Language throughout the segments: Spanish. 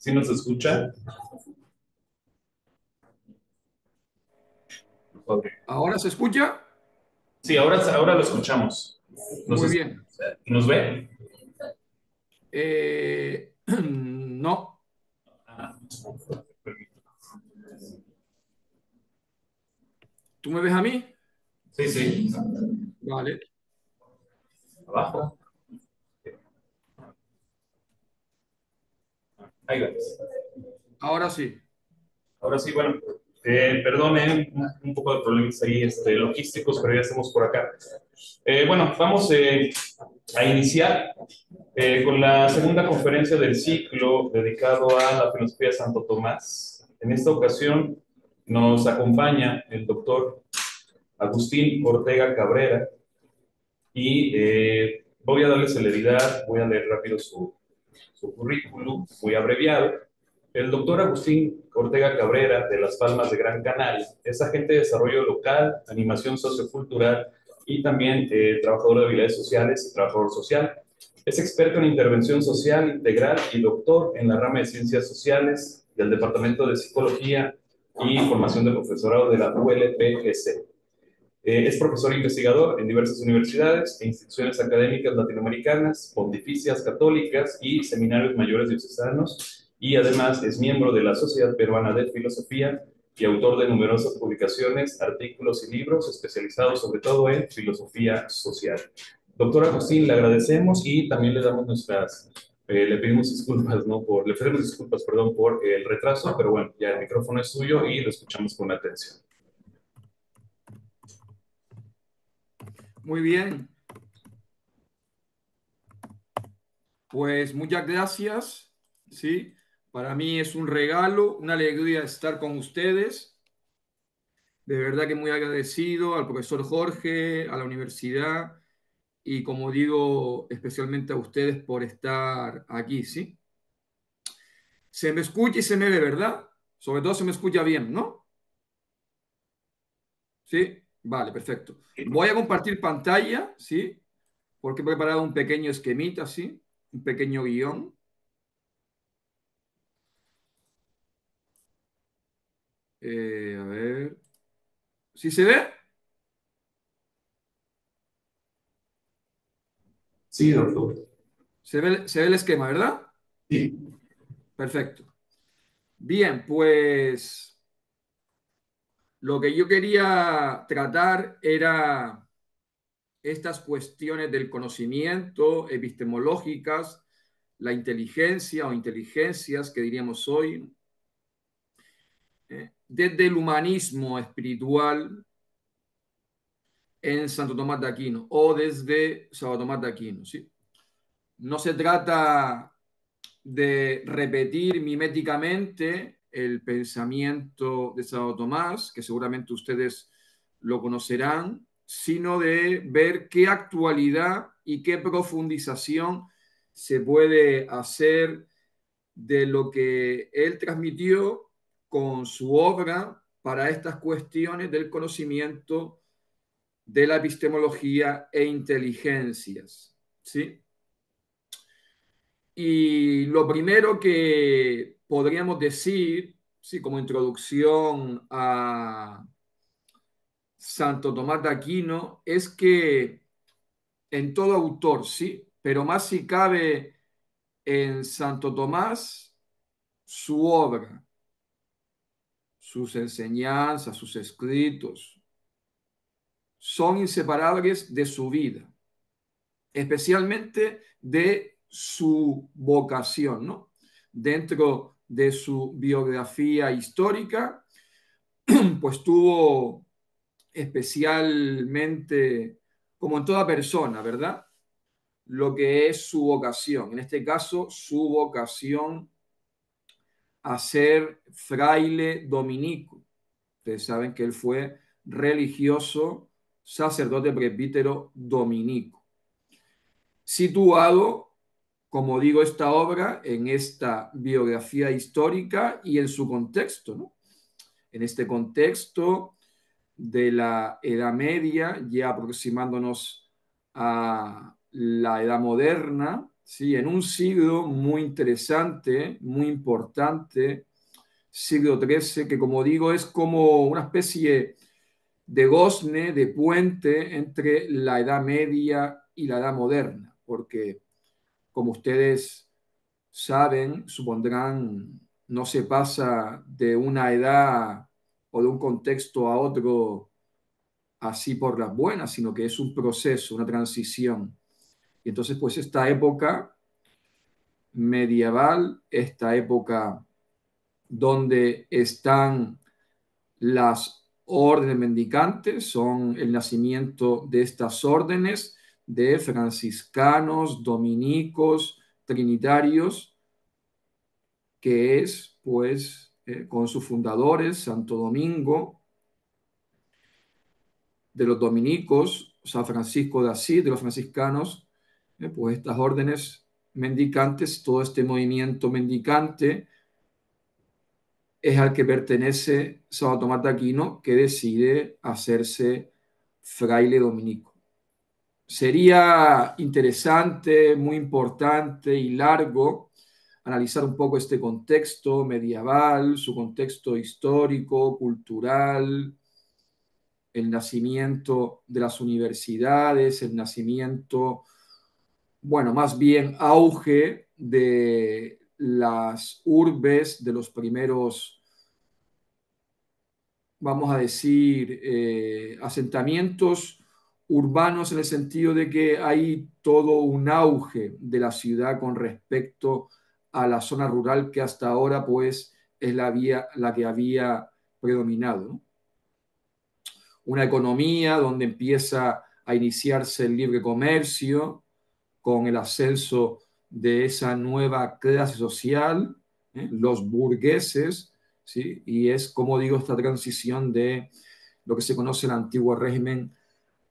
¿Sí nos escucha? Ok. ¿Ahora se escucha? Sí, ahora lo escuchamos. Muy bien. ¿Nos ve? No. Ah, ¿Tú me ves a mí? sí, sí. Vale. Abajo. Ahí ves. Ahora sí. Ahora sí, bueno, perdone un poco de problemas ahí logísticos, pero ya estamos por acá. Bueno, vamos a iniciar con la segunda conferencia del ciclo dedicado a la filosofía de Santo Tomás. En esta ocasión nos acompaña el doctor Agustín Ortega Cabrera y voy a darle celeridad, voy a leer rápido su currículum, muy abreviado. El doctor Agustín Ortega Cabrera, de Las Palmas de Gran Canaria, es agente de desarrollo local, animación sociocultural y también trabajador de habilidades sociales y trabajador social. Es experto en intervención social integral y doctor en la rama de ciencias sociales del Departamento de Psicología y Formación de Profesorado de la ULPGC. Es profesor investigador en diversas universidades e instituciones académicas latinoamericanas, pontificias católicas y seminarios mayores diocesanos, y además es miembro de la Sociedad Peruana de Filosofía y autor de numerosas publicaciones, artículos y libros especializados sobre todo en filosofía social. Doctor Agustín, le agradecemos y también le damos le pedimos disculpas, ¿no? Le pedimos disculpas, perdón, por el retraso, pero bueno, ya el micrófono es suyo y lo escuchamos con atención. Muy bien. Pues muchas gracias. Sí. Para mí es un regalo, una alegría estar con ustedes. De verdad que muy agradecido al profesor Jorge, a la universidad y como digo, especialmente a ustedes por estar aquí, ¿sí? Se me escucha y se me ve, ¿verdad? Sobre todo se me escucha bien, ¿no? Sí, vale, perfecto. Voy a compartir pantalla, ¿sí? Porque he preparado un pequeño esquemita, ¿sí? Un pequeño guión. A ver. ¿Sí se ve? Sí, doctor. Se ve el esquema, ¿verdad? Sí. Perfecto. Bien, pues lo que yo quería tratar era estas cuestiones del conocimiento, epistemológicas, la inteligencia o inteligencias que diríamos hoy, desde el humanismo espiritual en Santo Tomás de Aquino o desde Santo Tomás de Aquino, ¿sí? No se trata de repetir miméticamente el pensamiento de Santo Tomás, que seguramente ustedes lo conocerán, sino de ver qué actualidad y qué profundización se puede hacer de lo que él transmitió con su obra para estas cuestiones del conocimiento, de la epistemología e inteligencias, ¿sí? Y lo primero que podríamos decir, sí, como introducción a Santo Tomás de Aquino, es que en todo autor, sí, pero más si cabe en Santo Tomás, su obra, sus enseñanzas, sus escritos, son inseparables de su vida, especialmente de su vocación, ¿no? Dentro de su biografía histórica, pues tuvo especialmente, como en toda persona, ¿verdad? Lo que es su vocación, en este caso, su vocación a ser fraile dominico. Ustedes saben que él fue religioso, sacerdote presbítero dominico, situado, como digo, esta obra en esta biografía histórica y en su contexto, ¿no? En este contexto de la Edad Media, ya aproximándonos a la Edad Moderna, Sí, en un siglo muy interesante, muy importante, siglo XIII, que como digo es como una especie de gozne, de puente entre la Edad Media y la Edad Moderna, porque como ustedes saben, supondrán, no se pasa de una edad o de un contexto a otro así por las buenas, sino que es un proceso, una transición. Y entonces, pues esta época medieval, esta época donde están las órdenes mendicantes, son el nacimiento de estas órdenes de franciscanos, dominicos, trinitarios, que es, pues, con sus fundadores, Santo Domingo, de los dominicos, San Francisco de Asís, de los franciscanos, pues estas órdenes mendicantes, todo este movimiento mendicante es al que pertenece Santo Tomás de Aquino, que decide hacerse fraile dominico. Sería interesante, muy importante y largo analizar un poco este contexto medieval, su contexto histórico, cultural, el nacimiento de las universidades, el nacimiento, bueno, más bien auge de las urbes, de los primeros, vamos a decir, asentamientos urbanos en el sentido de que hay todo un auge de la ciudad con respecto a la zona rural que hasta ahora pues es la que había predominado, ¿no? Una economía donde empieza a iniciarse el libre comercio con el ascenso de esa nueva clase social, los burgueses, ¿sí? Y es, como digo, esta transición de lo que se conoce el antiguo régimen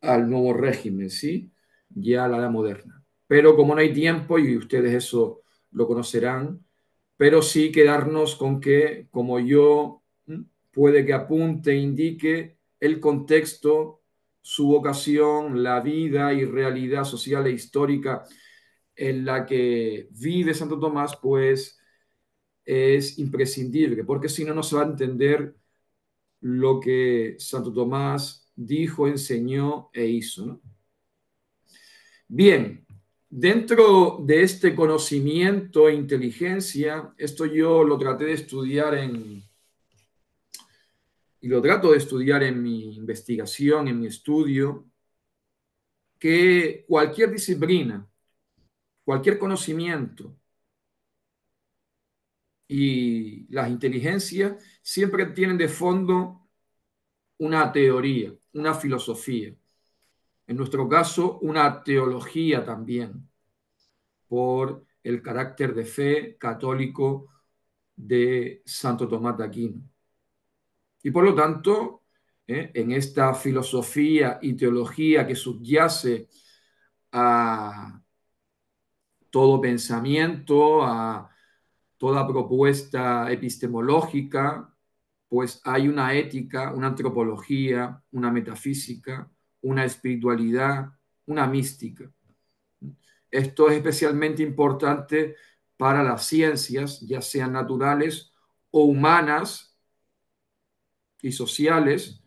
al nuevo régimen, ¿sí? Ya la edad moderna. Pero como no hay tiempo, y ustedes eso lo conocerán, pero sí quedarnos con que, como yo, puede que apunte, e indique el contexto, su vocación, la vida y realidad social e histórica en la que vive Santo Tomás, pues es imprescindible, porque si no, no se va a entender lo que Santo Tomás dijo, enseñó e hizo, ¿no? Bien, dentro de este conocimiento e inteligencia, esto yo lo traté de estudiar y lo trato de estudiar en mi investigación, en mi estudio, que cualquier disciplina, cualquier conocimiento y las inteligencias siempre tienen de fondo una teoría, una filosofía. En nuestro caso, una teología también, por el carácter de fe católico de Santo Tomás de Aquino. Y por lo tanto, en esta filosofía y teología que subyace a todo pensamiento, a toda propuesta epistemológica, pues hay una ética, una antropología, una metafísica, una espiritualidad, una mística. Esto es especialmente importante para las ciencias, ya sean naturales o humanas y sociales,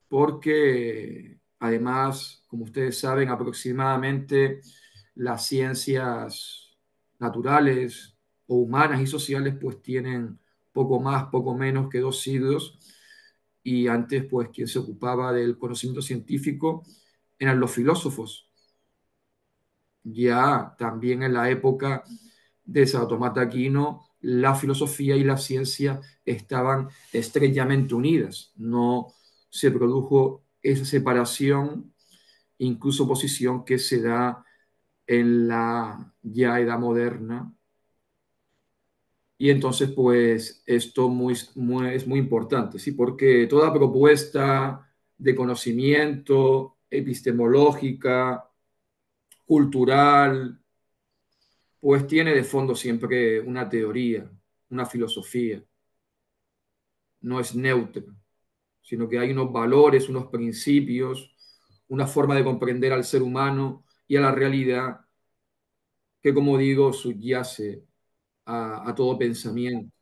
porque además, como ustedes saben, aproximadamente las ciencias naturales o humanas y sociales pues tienen poco más, poco menos que 2 siglos, y antes pues quien se ocupaba del conocimiento científico eran los filósofos. Ya también en la época de Santo Tomás de Aquino, la filosofía y la ciencia estaban estrechamente unidas. No se produjo esa separación, incluso oposición que se da en la ya edad moderna. Y entonces, pues, esto es muy importante, ¿sí? Porque toda propuesta de conocimiento epistemológica, cultural, pues tiene de fondo siempre una teoría, una filosofía. No es neutra, sino que hay unos valores, unos principios, una forma de comprender al ser humano y a la realidad que, como digo, subyace a todo pensamiento.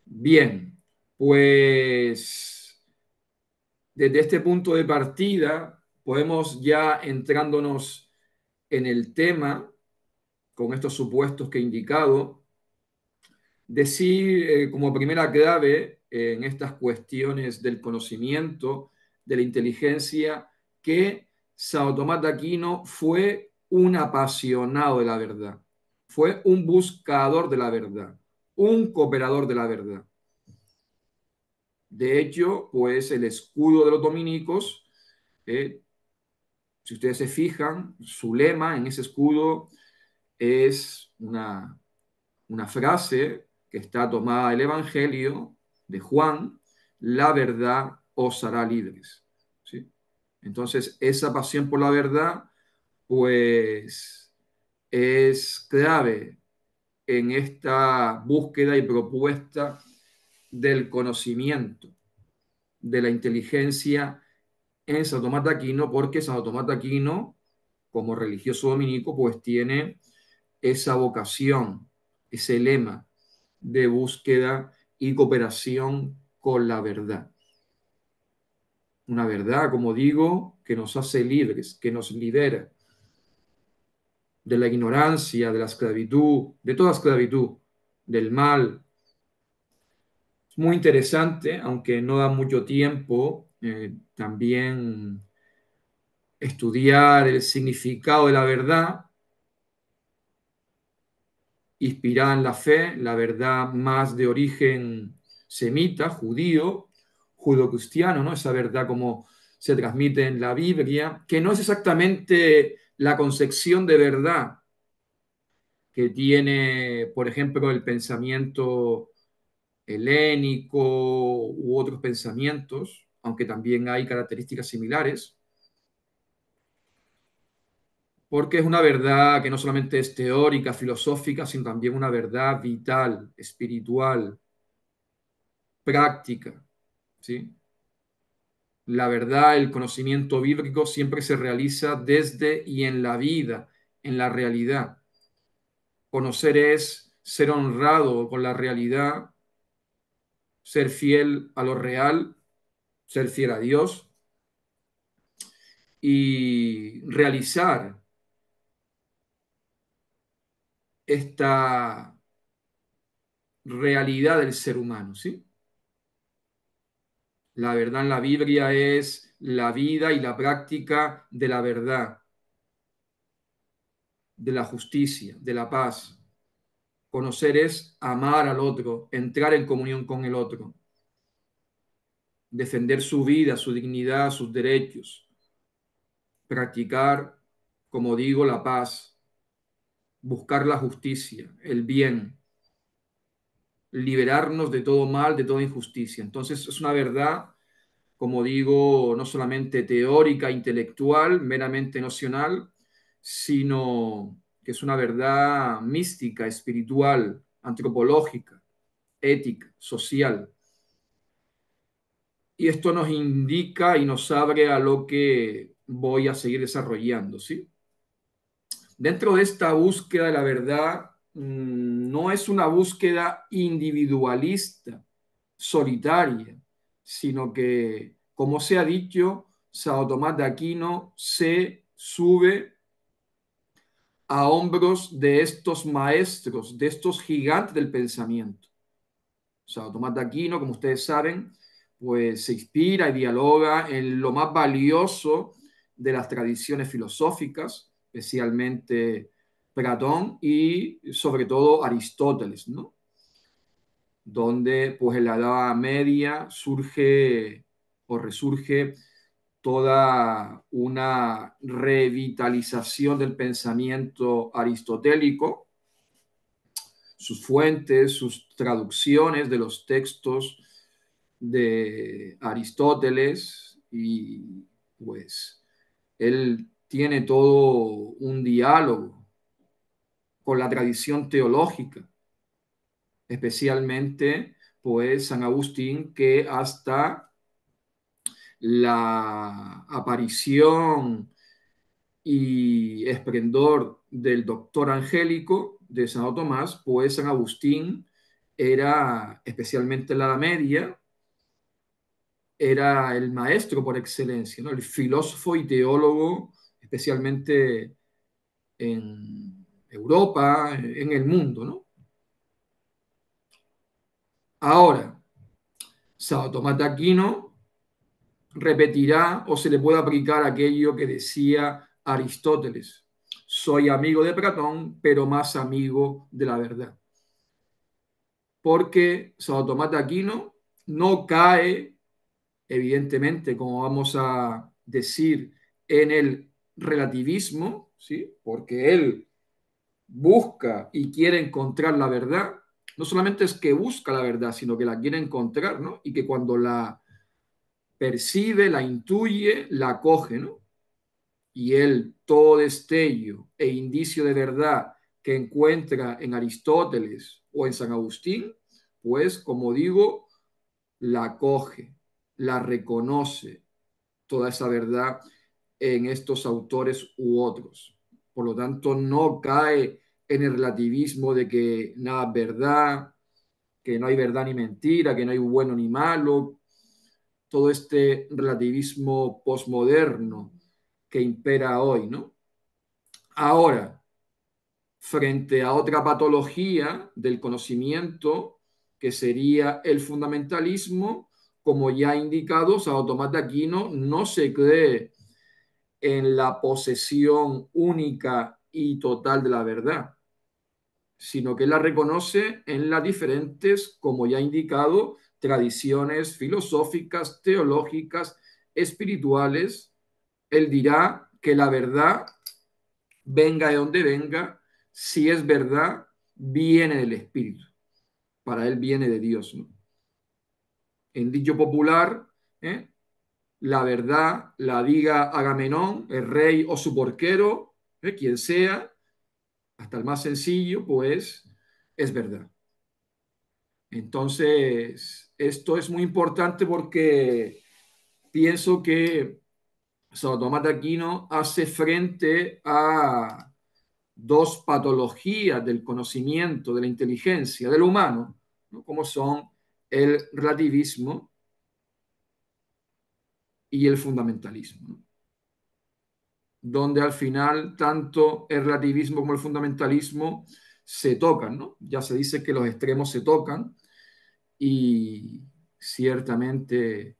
Bien, pues desde este punto de partida podemos ya entrándonos en el tema, con estos supuestos que he indicado, decir como primera clave en estas cuestiones del conocimiento, de la inteligencia, que Santo Tomás de Aquino fue un apasionado de la verdad, fue un buscador de la verdad, un cooperador de la verdad. De hecho, pues el escudo de los dominicos, eh, si ustedes se fijan, su lema en ese escudo es una frase que está tomada del Evangelio de Juan: la verdad os hará libres. ¿Sí? Entonces, esa pasión por la verdad, pues, es clave en esta búsqueda y propuesta del conocimiento, de la inteligencia en Santo Tomás de Aquino, porque Santo Tomás de Aquino, como religioso dominico, pues tiene esa vocación, ese lema de búsqueda y cooperación con la verdad. Una verdad, como digo, que nos hace libres, que nos libera de la ignorancia, de la esclavitud, de toda esclavitud, del mal. Es muy interesante, aunque no da mucho tiempo, también estudiar el significado de la verdad inspirada en la fe, la verdad más de origen semita, judío, judio-cristiano, ¿no? Esa verdad como se transmite en la Biblia, que no es exactamente la concepción de verdad que tiene, por ejemplo, el pensamiento helénico u otros pensamientos, aunque también hay características similares, porque es una verdad que no solamente es teórica, filosófica, sino también una verdad vital, espiritual, práctica, ¿sí? La verdad, el conocimiento bíblico siempre se realiza desde y en la vida, en la realidad. Conocer es ser honrado con la realidad, ser fiel a lo real, ser fiel a Dios y realizar esta realidad del ser humano, ¿sí? La verdad en la Biblia es la vida y la práctica de la verdad, de la justicia, de la paz. Conocer es amar al otro, entrar en comunión con el otro, defender su vida, su dignidad, sus derechos, practicar, como digo, la paz, buscar la justicia, el bien, liberarnos de todo mal, de toda injusticia. Entonces es una verdad, como digo, no solamente teórica, intelectual, meramente nocional, sino que es una verdad mística, espiritual, antropológica, ética, social. Y esto nos indica y nos abre a lo que voy a seguir desarrollando, ¿sí? Dentro de esta búsqueda de la verdad, no es una búsqueda individualista, solitaria, sino que, como se ha dicho, Santo Tomás de Aquino se sube a hombros de estos maestros, de estos gigantes del pensamiento. Santo Tomás de Aquino, como ustedes saben, pues se inspira y dialoga en lo más valioso de las tradiciones filosóficas, especialmente Platón y sobre todo Aristóteles, ¿no? Donde pues en la Edad Media surge o resurge toda una revitalización del pensamiento aristotélico, sus fuentes, sus traducciones de los textos de Aristóteles y pues él tiene todo un diálogo con la tradición teológica, especialmente pues San Agustín, que hasta la aparición y esplendor del doctor angélico de Santo Tomás, pues San Agustín era, especialmente en la Edad Media, era el maestro por excelencia, ¿no? El filósofo y teólogo, especialmente en Europa, en el mundo, ¿no? Ahora, Santo Tomás de Aquino repetirá o se le puede aplicar aquello que decía Aristóteles. Soy amigo de Platón, pero más amigo de la verdad. Porque Santo Tomás de Aquino no cae, evidentemente, como vamos a decir, en el relativismo, ¿sí? Porque él busca y quiere encontrar la verdad. No solamente es que busca la verdad, sino que la quiere encontrar, ¿no? Y que cuando la percibe, la intuye, la coge, ¿no? Y él, todo destello e indicio de verdad que encuentra en Aristóteles o en San Agustín, pues, como digo, la coge, la reconoce, toda esa verdad en estos autores u otros. Por lo tanto, no cae en el relativismo de que nada es verdad, que no hay verdad ni mentira, que no hay bueno ni malo, todo este relativismo posmoderno que impera hoy, ¿no? Ahora, frente a otra patología del conocimiento, que sería el fundamentalismo, como ya he indicado, Santo Tomás de Aquino no se cree en la posesión única y total de la verdad, sino que la reconoce en las diferentes, como ya he indicado, tradiciones filosóficas, teológicas, espirituales. Él dirá que la verdad, venga de donde venga, si es verdad, viene del Espíritu. Para él viene de Dios, ¿no? En dicho popular, ¿eh? La verdad la diga Agamenón, el rey o su porquero, quien sea, hasta el más sencillo, pues es verdad. Entonces, esto es muy importante porque pienso que Santo Tomás de Aquino hace frente a dos patologías del conocimiento, de la inteligencia, del humano, ¿no? Como son el relativismo y el fundamentalismo, ¿no? Donde al final tanto el relativismo como el fundamentalismo se tocan, ¿no? Ya se dice que los extremos se tocan y ciertamente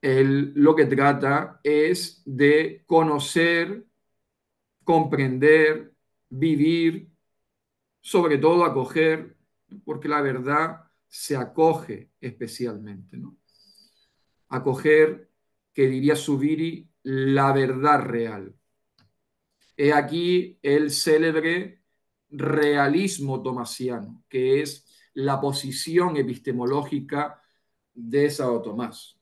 él lo que trata es de conocer, comprender, vivir, sobre todo acoger, porque la verdad se acoge especialmente, ¿no? Acoger, que diría Zubiri, la verdad real. He aquí el célebre realismo tomasiano, que es la posición epistemológica de Santo Tomás.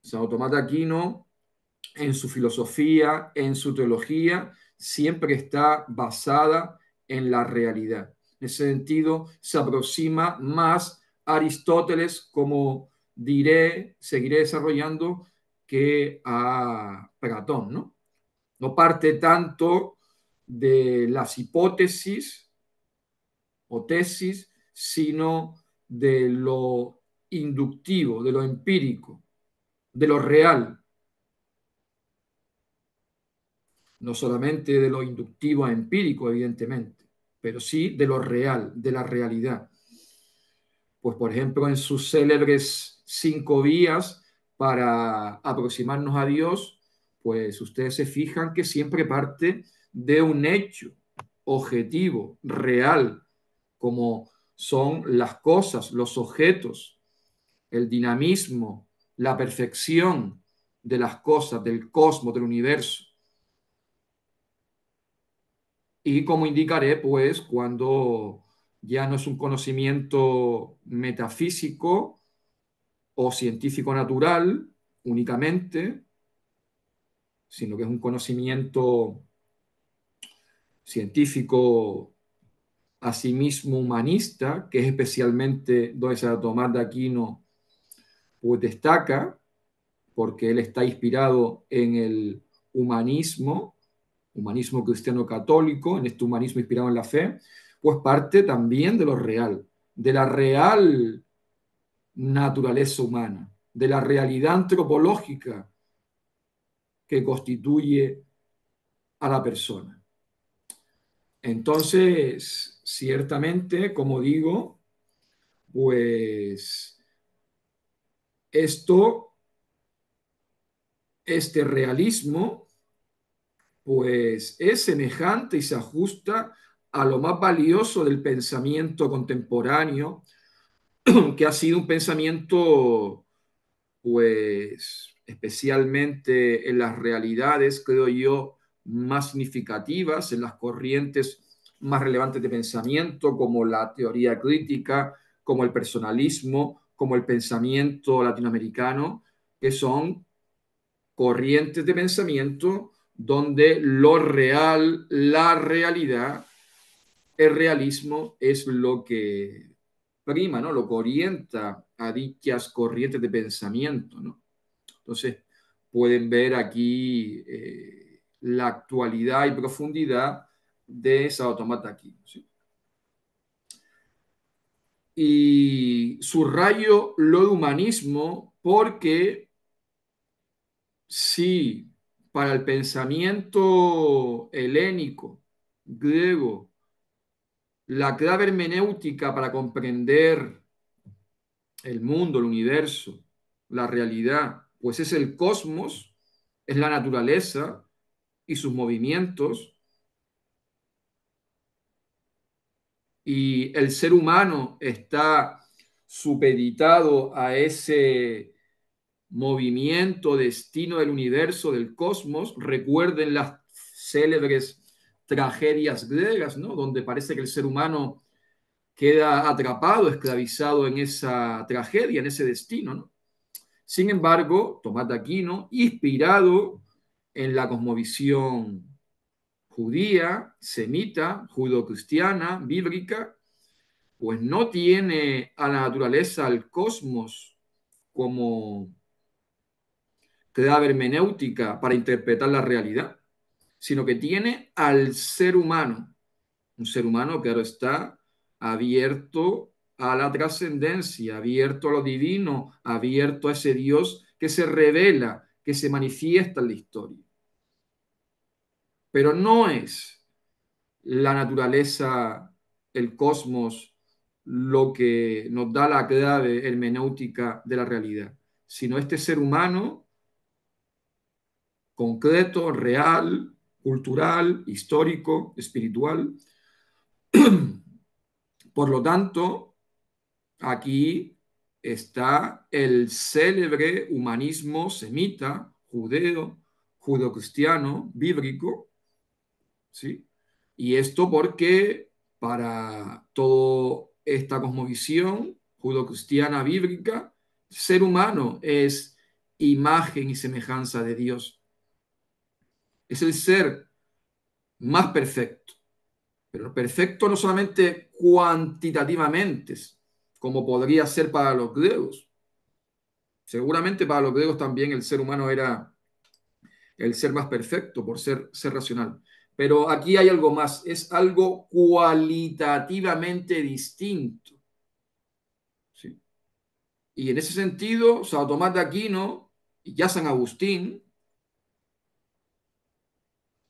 Santo Tomás de Aquino, en su filosofía, en su teología, siempre está basada en la realidad. En ese sentido, se aproxima más a Aristóteles, como diré, seguiré desarrollando, que a Platón, ¿no? No parte tanto de las hipótesis o tesis, sino de lo inductivo, de lo empírico, de lo real, no solamente de lo inductivo a empírico, evidentemente, pero sí de lo real, de la realidad. Pues, por ejemplo, en sus célebres 5 vías para aproximarnos a Dios, pues ustedes se fijan que siempre parte de un hecho objetivo, real, como son las cosas, los objetos, el dinamismo, la perfección de las cosas, del cosmos, del universo. Y como indicaré, pues, cuando ya no es un conocimiento metafísico o científico natural únicamente, sino que es un conocimiento científico asimismo humanista, que es especialmente donde Santo Tomás de Aquino pues, destaca, porque él está inspirado en el humanismo, humanismo cristiano católico, en este humanismo inspirado en la fe, pues parte también de lo real, de la real naturaleza humana, de la realidad antropológica que constituye a la persona. Entonces, ciertamente, como digo, pues este realismo, pues es semejante y se ajusta a lo más valioso del pensamiento contemporáneo, que ha sido un pensamiento, pues, especialmente en las realidades, creo yo, más significativas, en las corrientes más relevantes de pensamiento, como la teoría crítica, como el personalismo, como el pensamiento latinoamericano, que son corrientes de pensamiento donde lo real, la realidad, el realismo es lo que prima, ¿no? Lo que orienta a dichas corrientes de pensamiento, ¿no? Entonces, pueden ver aquí la actualidad y profundidad de Sao Tomás de Aquino, ¿sí? Y subrayo lo de humanismo porque sí, para el pensamiento helénico, griego, la clave hermenéutica para comprender el mundo, el universo, la realidad, pues es el cosmos, es la naturaleza y sus movimientos, y el ser humano está supeditado a ese movimiento, destino del universo, del cosmos. Recuerden las célebres tragedias griegas, ¿no? Donde parece que el ser humano queda atrapado, esclavizado en esa tragedia, en ese destino, ¿no? Sin embargo, Tomás de Aquino, inspirado en la cosmovisión judía, semita, judo-cristiana, bíblica, pues no tiene a la naturaleza, al cosmos, como clave hermenéutica para interpretar la realidad, sino que tiene al ser humano, un ser humano, claro está, abierto a la trascendencia, abierto a lo divino, abierto a ese Dios que se revela, que se manifiesta en la historia. Pero no es la naturaleza, el cosmos, lo que nos da la clave hermenéutica de la realidad, sino este ser humano concreto, real, cultural, histórico, espiritual. Por lo tanto, aquí está el célebre humanismo semita, judeo, judeocristiano, bíblico, ¿sí? Y esto porque para toda esta cosmovisión judeocristiana bíblica, ser humano es imagen y semejanza de Dios. Es el ser más perfecto, pero perfecto no solamente cuantitativamente, como podría ser para los griegos. Seguramente para los griegos también el ser humano era el ser más perfecto por ser racional. Pero aquí hay algo más, es algo cualitativamente distinto, ¿sí? Y en ese sentido, Santo Tomás de Aquino y ya San Agustín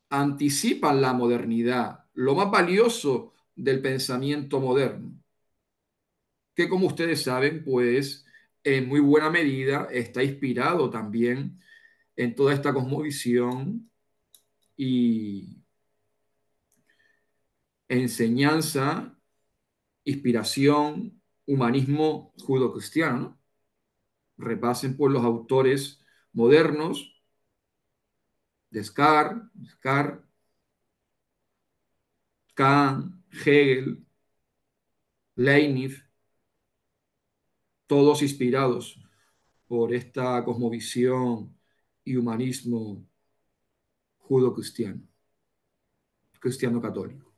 anticipan la modernidad, lo más valioso del pensamiento moderno, que como ustedes saben, pues en muy buena medida está inspirado también en toda esta cosmovisión y enseñanza, inspiración, humanismo judo-cristiano, ¿no? Repasen por los autores modernos, Descartes, Kant, Hegel, Leibniz, todos inspirados por esta cosmovisión y humanismo judo-cristiano, cristiano católico.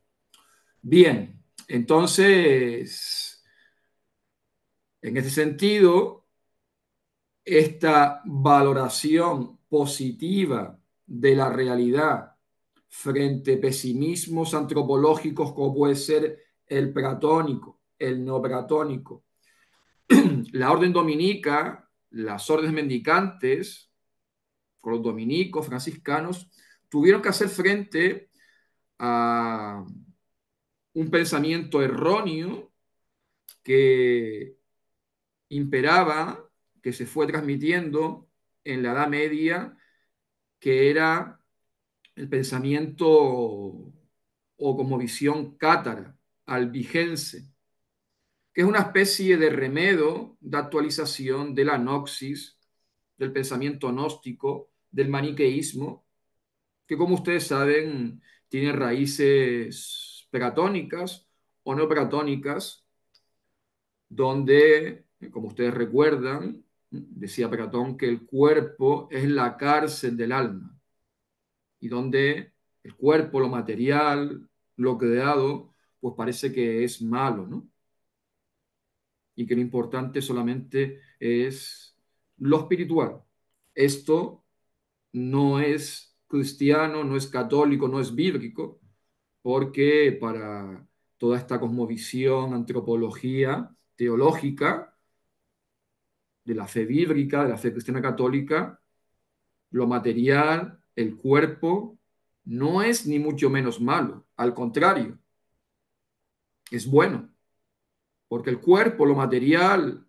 Bien, entonces, en ese sentido, esta valoración positiva de la realidad frente a pesimismos antropológicos como puede ser el platónico, el neoplatónico. La orden dominica, las órdenes mendicantes, con los dominicos, franciscanos, tuvieron que hacer frente a un pensamiento erróneo que imperaba, que se fue transmitiendo en la Edad Media, que era el pensamiento o como visión cátara, albigense, que es una especie de remedo, de actualización de la gnosis, del pensamiento gnóstico, del maniqueísmo, que como ustedes saben tiene raíces platónicas o no platónicas, donde, como ustedes recuerdan, decía Platón que el cuerpo es la cárcel del alma y donde el cuerpo, lo material, lo creado, pues parece que es malo, ¿no? Y que lo importante solamente es lo espiritual. Esto no es cristiano, no es católico, no es bíblico, porque para toda esta cosmovisión, antropología teológica, de la fe bíblica, de la fe cristiana católica, lo material, el cuerpo, no es ni mucho menos malo, al contrario, es bueno, porque el cuerpo, lo material,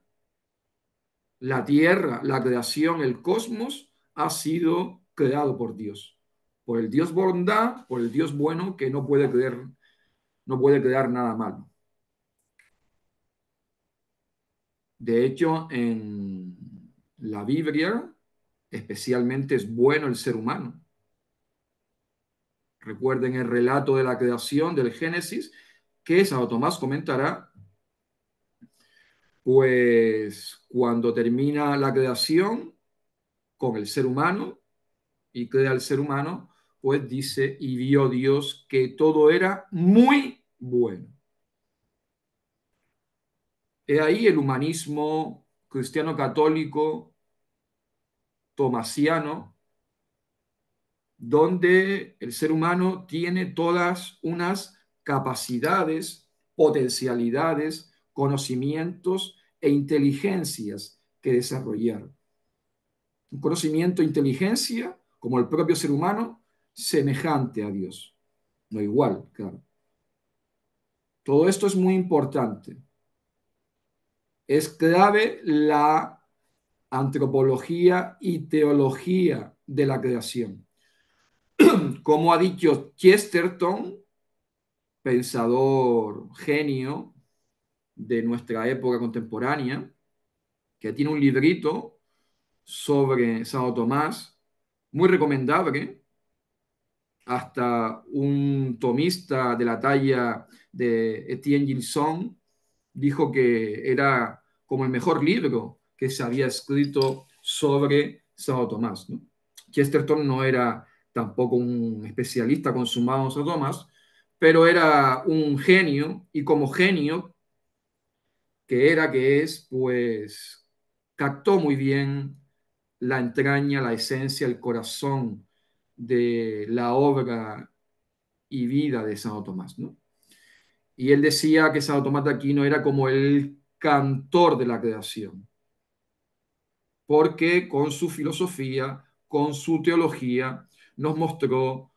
la tierra, la creación, el cosmos, ha sido creado por Dios, por el Dios bondad, por el Dios bueno que no puede crear nada malo. De hecho, en la Biblia, especialmente es bueno el ser humano. Recuerden el relato de la creación del Génesis, que Santo Tomás comentará, pues cuando termina la creación con el ser humano y crea el ser humano, pues dice, y vio Dios que todo era muy bueno. He ahí el humanismo cristiano católico tomasiano, donde el ser humano tiene todas unas capacidades, potencialidades, conocimientos e inteligencias que desarrollar. Un conocimiento e inteligencia, como el propio ser humano, semejante a Dios. No igual, claro. Todo esto es muy importante. Es clave la antropología y teología de la creación. Como ha dicho Chesterton, pensador genio de nuestra época contemporánea, que tiene un librito sobre Santo Tomás, muy recomendable, hasta un tomista de la talla de Etienne Gilson dijo que era como el mejor libro que se había escrito sobre Santo Tomás, ¿no? Chesterton no era tampoco un especialista consumado en Santo Tomás, pero era un genio y como genio que era, que es, pues captó muy bien la entraña, la esencia, el corazón de la obra y vida de Santo Tomás, ¿no? Y él decía que Santo Tomás de Aquino era como el cantor de la creación, porque con su filosofía, con su teología, nos mostró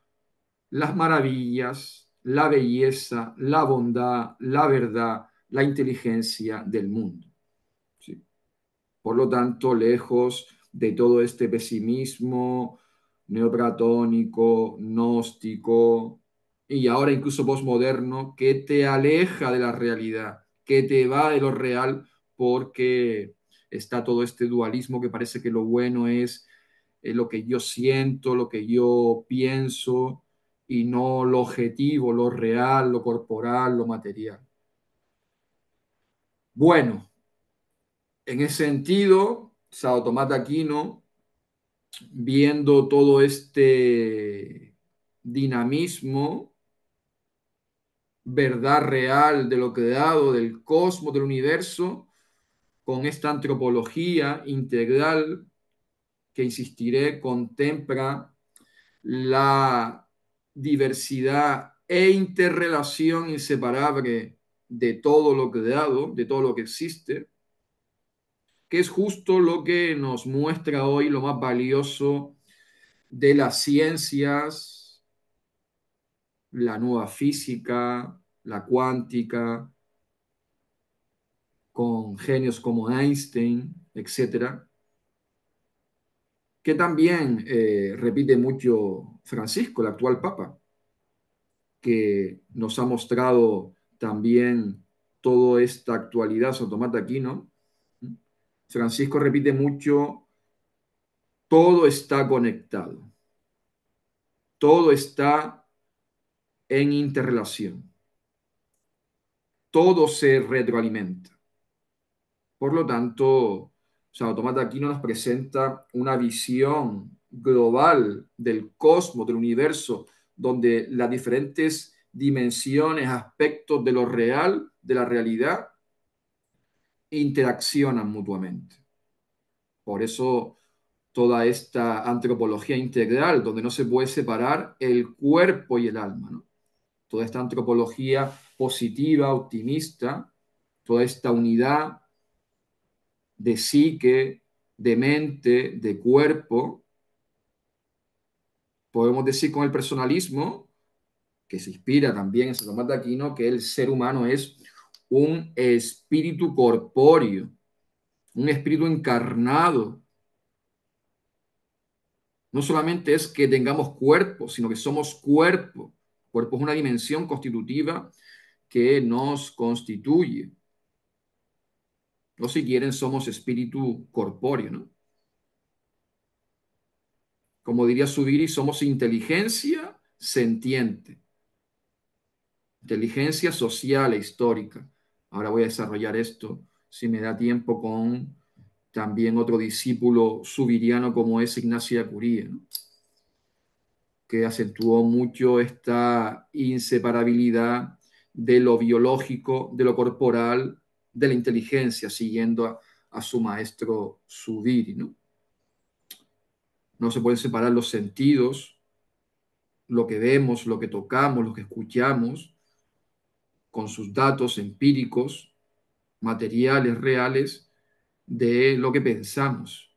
las maravillas, la belleza, la bondad, la verdad, la inteligencia del mundo. ¿Sí? Por lo tanto, lejos de todo este pesimismo neoplatónico, gnóstico y ahora incluso posmoderno que te aleja de la realidad, que te va de lo real porque está todo este dualismo que parece que lo bueno es lo que yo siento, lo que yo pienso y no lo objetivo, lo real, lo corporal, lo material. Bueno, en ese sentido, Santo Tomás de Aquino, viendo todo este dinamismo, verdad real de lo creado, del cosmos, del universo, con esta antropología integral que insistiré, contempla la diversidad e interrelación inseparable de todo lo creado, de todo lo que existe, que es justo lo que nos muestra hoy lo más valioso de las ciencias, la nueva física, la cuántica, con genios como Einstein, etcétera, que también repite mucho Francisco, el actual Papa, que nos ha mostrado también toda esta actualidad, Santo Tomás de Aquino. Francisco repite mucho, todo está conectado, todo está en interrelación, todo se retroalimenta. Por lo tanto, Santo Tomás de Aquino nos presenta una visión global del cosmos, del universo, donde las diferentes dimensiones, aspectos de lo real, de la realidad, interaccionan mutuamente. Por eso toda esta antropología integral, donde no se puede separar el cuerpo y el alma, ¿no? Toda esta antropología positiva, optimista, toda esta unidad de psique, de mente, de cuerpo. Podemos decir con el personalismo, que se inspira también en Santo Tomás de Aquino, que el ser humano es un espíritu corpóreo, un espíritu encarnado. No solamente es que tengamos cuerpo, sino que somos cuerpo. Cuerpo es una dimensión constitutiva que nos constituye. O si quieren, somos espíritu corpóreo, ¿no? Como diría Zubiri, somos inteligencia sentiente, inteligencia social e histórica. Ahora voy a desarrollar esto, si me da tiempo, con también otro discípulo subiriano como es Ignacio de Curía, ¿no? Que acentuó mucho esta inseparabilidad de lo biológico, de lo corporal, de la inteligencia, siguiendo a su maestro Zubiri, ¿no? No se pueden separar los sentidos, lo que vemos, lo que tocamos, lo que escuchamos, con sus datos empíricos, materiales, reales, de lo que pensamos.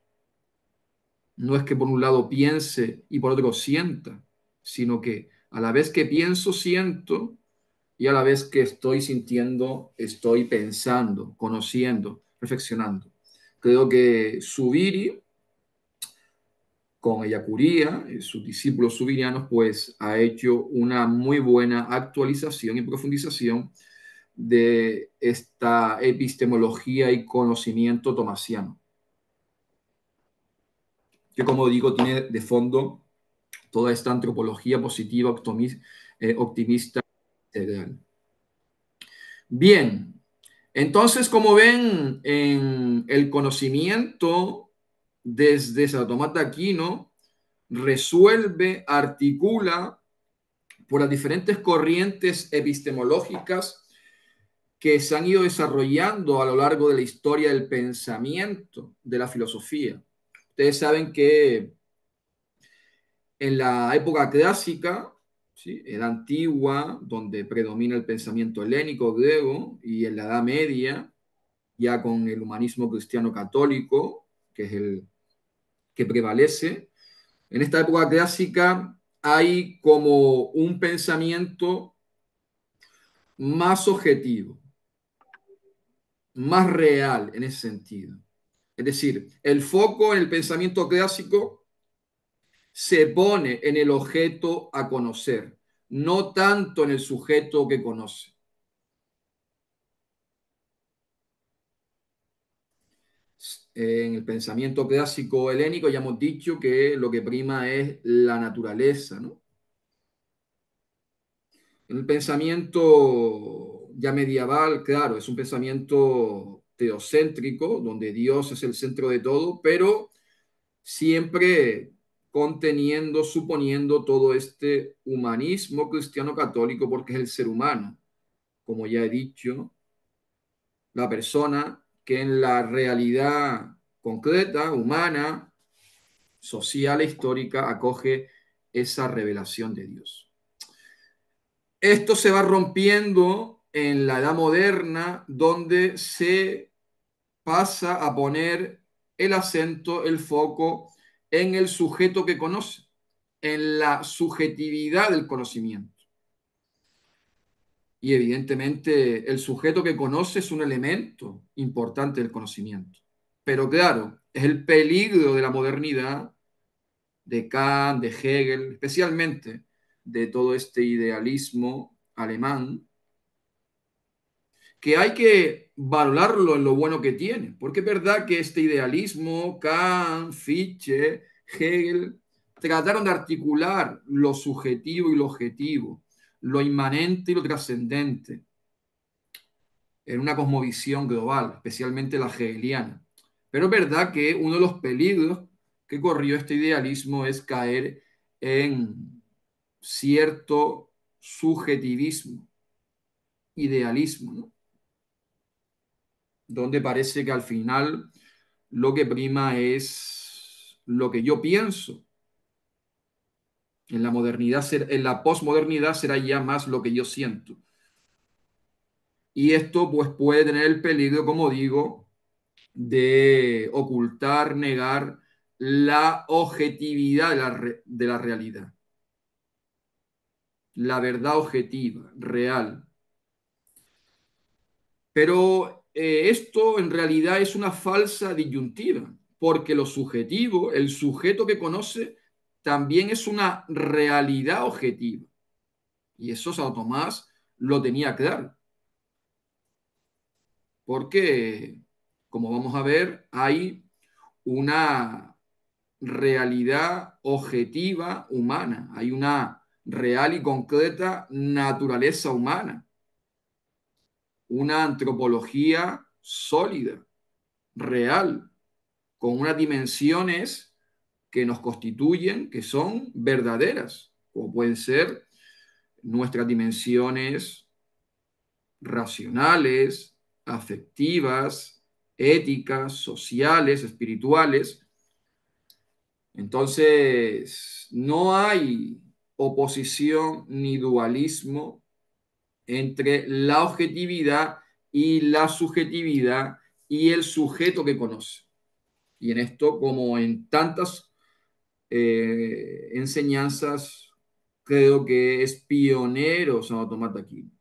No es que por un lado piense y por otro sienta, sino que a la vez que pienso, siento, y a la vez que estoy sintiendo, estoy pensando, conociendo, reflexionando. Creo que Zubiri, con Ellacuría, sus discípulos subirianos, pues ha hecho una muy buena actualización y profundización de esta epistemología y conocimiento tomasiano, que como digo, tiene de fondo toda esta antropología positiva, optimista, integral. Bien, entonces, como ven, en el conocimiento desde Santo Tomás de Aquino resuelve, articula por las diferentes corrientes epistemológicas que se han ido desarrollando a lo largo de la historia del pensamiento, de la filosofía. Ustedes saben que en la época clásica, ¿sí?, era antigua, donde predomina el pensamiento helénico griego, y en la Edad Media, ya con el humanismo cristiano católico, que es el que prevalece. En esta época clásica hay como un pensamiento más objetivo, más real en ese sentido. Es decir, el foco en el pensamiento clásico se pone en el objeto a conocer, no tanto en el sujeto que conoce. En el pensamiento clásico helénico ya hemos dicho que lo que prima es la naturaleza, ¿no? En el pensamiento ya medieval, claro, es un pensamiento teocéntrico, donde Dios es el centro de todo, pero siempre conteniendo, suponiendo todo este humanismo cristiano católico, porque es el ser humano, como ya he dicho, la persona que en la realidad concreta, humana, social e histórica, acoge esa revelación de Dios. Esto se va rompiendo en la Edad Moderna, donde se pasa a poner el acento, el foco en el sujeto que conoce, en la subjetividad del conocimiento. Y evidentemente el sujeto que conoce es un elemento importante del conocimiento. Pero claro, es el peligro de la modernidad, de Kant, de Hegel, especialmente de todo este idealismo alemán, que hay que valorarlo en lo bueno que tiene, porque es verdad que este idealismo, Kant, Fichte, Hegel, trataron de articular lo subjetivo y lo objetivo, lo inmanente y lo trascendente, en una cosmovisión global, especialmente la hegeliana. Pero es verdad que uno de los peligros que corrió este idealismo es caer en cierto subjetivismo, idealismo, ¿no? Donde parece que al final lo que prima es lo que yo pienso. En la modernidad, en la posmodernidad será ya más lo que yo siento. Y esto pues puede tener el peligro, como digo, de ocultar, negar la objetividad de la realidad, la verdad objetiva, real. Pero esto en realidad es una falsa disyuntiva, porque lo subjetivo, el sujeto que conoce, también es una realidad objetiva. Y eso Santo Tomás lo tenía claro, porque, como vamos a ver, hay una realidad objetiva humana, hay una real y concreta naturaleza humana, una antropología sólida, real, con unas dimensiones que nos constituyen, que son verdaderas, como pueden ser nuestras dimensiones racionales, afectivas, éticas, sociales, espirituales. Entonces, no hay oposición ni dualismo entre la objetividad y la subjetividad y el sujeto que conoce. Y en esto, como en tantas enseñanzas, creo que es pionero Santo Tomás de Aquino.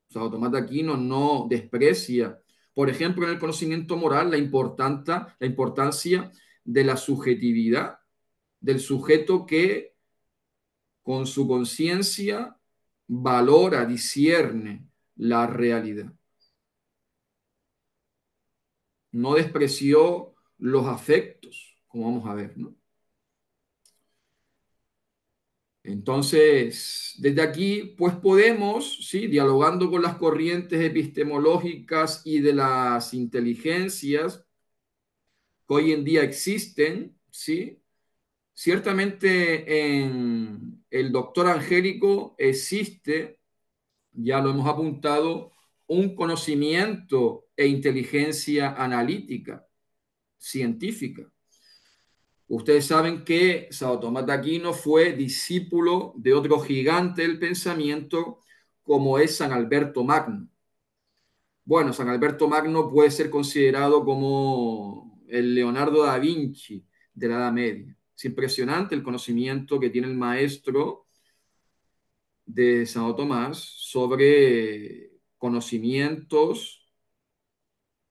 Santo Tomás de Aquino no desprecia, por ejemplo, en el conocimiento moral, la importancia de la subjetividad del sujeto que con su conciencia valora, discierne la realidad. No despreció los afectos, como vamos a ver, ¿no? Entonces, desde aquí, pues podemos, ¿sí? Dialogando con las corrientes epistemológicas y de las inteligencias que hoy en día existen, ¿sí? Ciertamente en el doctor angélico existe, ya lo hemos apuntado, un conocimiento e inteligencia analítica, científica. Ustedes saben que Santo Tomás de Aquino fue discípulo de otro gigante del pensamiento como es San Alberto Magno. Bueno, San Alberto Magno puede ser considerado como el Leonardo da Vinci de la Edad Media. Es impresionante el conocimiento que tiene el maestro de Santo Tomás sobre conocimientos,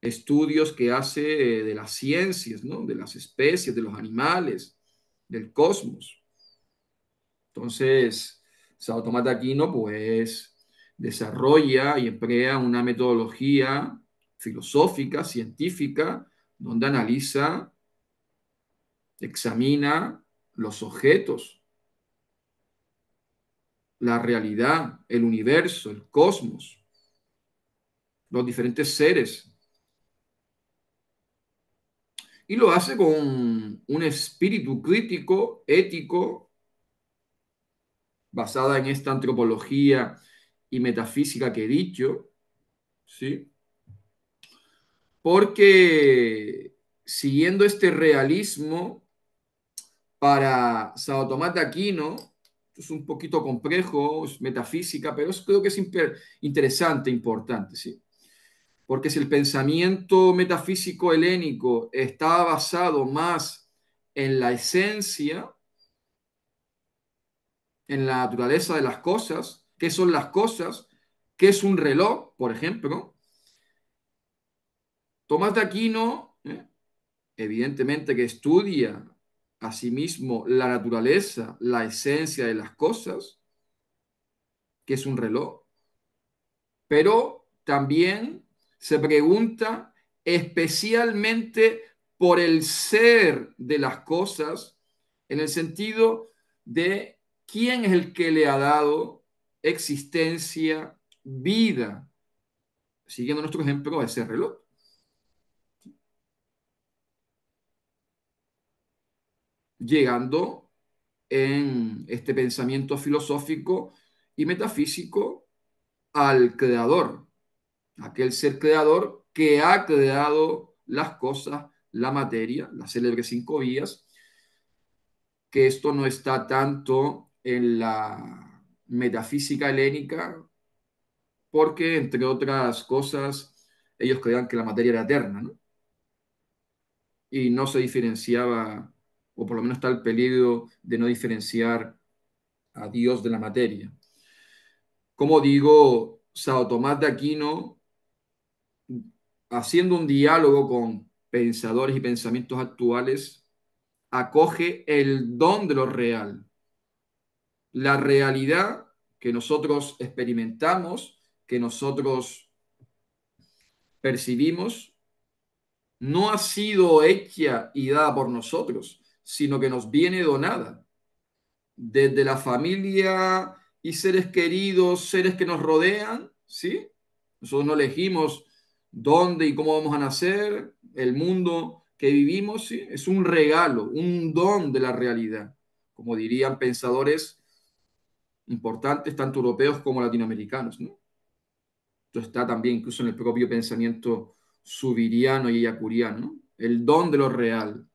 estudios que hace de las ciencias, ¿no? De las especies, de los animales, del cosmos. Entonces, Santo Tomás de Aquino, pues, desarrolla y emplea una metodología filosófica, científica, donde analiza, examina los objetos, la realidad, el universo, el cosmos, los diferentes seres. Y lo hace con un espíritu crítico, ético, basada en esta antropología y metafísica que he dicho, ¿sí? Porque siguiendo este realismo, para Santo Tomás de Aquino, es un poquito complejo, es metafísica, pero creo que es interesante, importante, ¿sí? Porque si el pensamiento metafísico helénico estaba basado más en la esencia, en la naturaleza de las cosas, qué son las cosas, qué es un reloj, por ejemplo, Tomás de Aquino, evidentemente que estudia asimismo la naturaleza, la esencia de las cosas, que es un reloj, pero también se pregunta especialmente por el ser de las cosas, en el sentido de quién es el que le ha dado existencia, vida, siguiendo nuestro ejemplo, a ese reloj. Llegando en este pensamiento filosófico y metafísico al creador, aquel ser creador que ha creado las cosas, la materia, las célebres cinco vías, que esto no está tanto en la metafísica helénica, porque entre otras cosas ellos creían que la materia era eterna, ¿no? Y no se diferenciaba, o por lo menos está el peligro de no diferenciar a Dios de la materia. Como digo, Sao Tomás de Aquino, haciendo un diálogo con pensadores y pensamientos actuales, acoge el don de lo real, la realidad que nosotros experimentamos, que nosotros percibimos, no ha sido hecha y dada por nosotros, sino que nos viene donada desde la familia y seres queridos, seres que nos rodean, ¿sí? Nosotros no elegimos dónde y cómo vamos a nacer, el mundo que vivimos, ¿sí? Es un regalo, un don de la realidad, como dirían pensadores importantes, tanto europeos como latinoamericanos, ¿no? Esto está también incluso en el propio pensamiento subiriano y eyacuriano, ¿no? El don de lo real,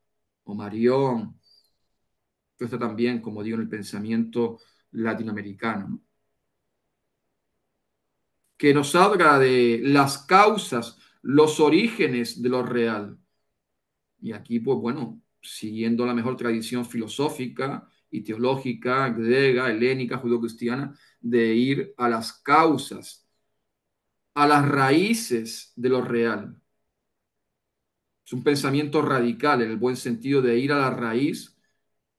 o Marión, esto está también, como digo, en el pensamiento latinoamericano, ¿no? Que nos habla de las causas, los orígenes de lo real. Y aquí, pues bueno, siguiendo la mejor tradición filosófica y teológica, griega, helénica, judeocristiana, de ir a las causas, a las raíces de lo real. Es un pensamiento radical, en el buen sentido de ir a la raíz,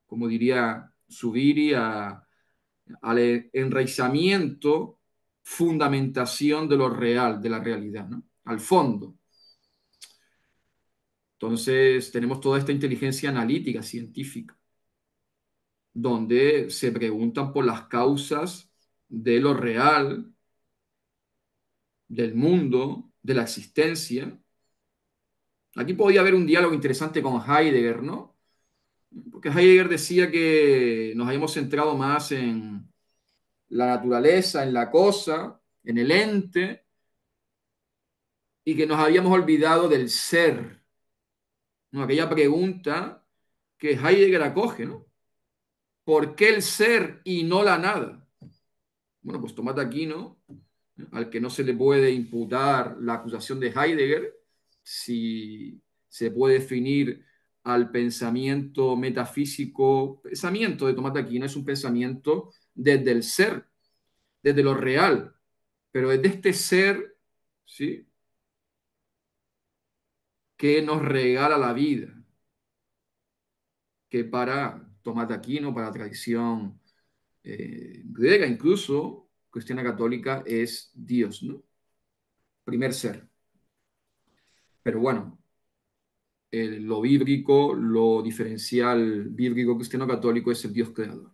como diría Zubiri, al enraizamiento, fundamentación de lo real, de la realidad, ¿no? Al fondo. Entonces, tenemos toda esta inteligencia analítica, científica, donde se preguntan por las causas de lo real, del mundo, de la existencia. Aquí podía haber un diálogo interesante con Heidegger, ¿no? Porque Heidegger decía que nos habíamos centrado más en la naturaleza, en la cosa, en el ente, y que nos habíamos olvidado del ser, ¿no? Aquella pregunta que Heidegger acoge, ¿no? ¿Por qué el ser y no la nada? Bueno, pues Tomás de Aquino, al que no se le puede imputar la acusación de Heidegger, si se puede definir al pensamiento metafísico, pensamiento de Tomás de Aquino es un pensamiento desde el ser, desde lo real, pero desde este ser, ¿sí? Que nos regala la vida, que para Tomás de Aquino, para la tradición griega, incluso cristiana católica, es Dios, ¿no? Primer ser. Pero bueno, lo bíblico, lo diferencial bíblico cristiano católico es el Dios creador.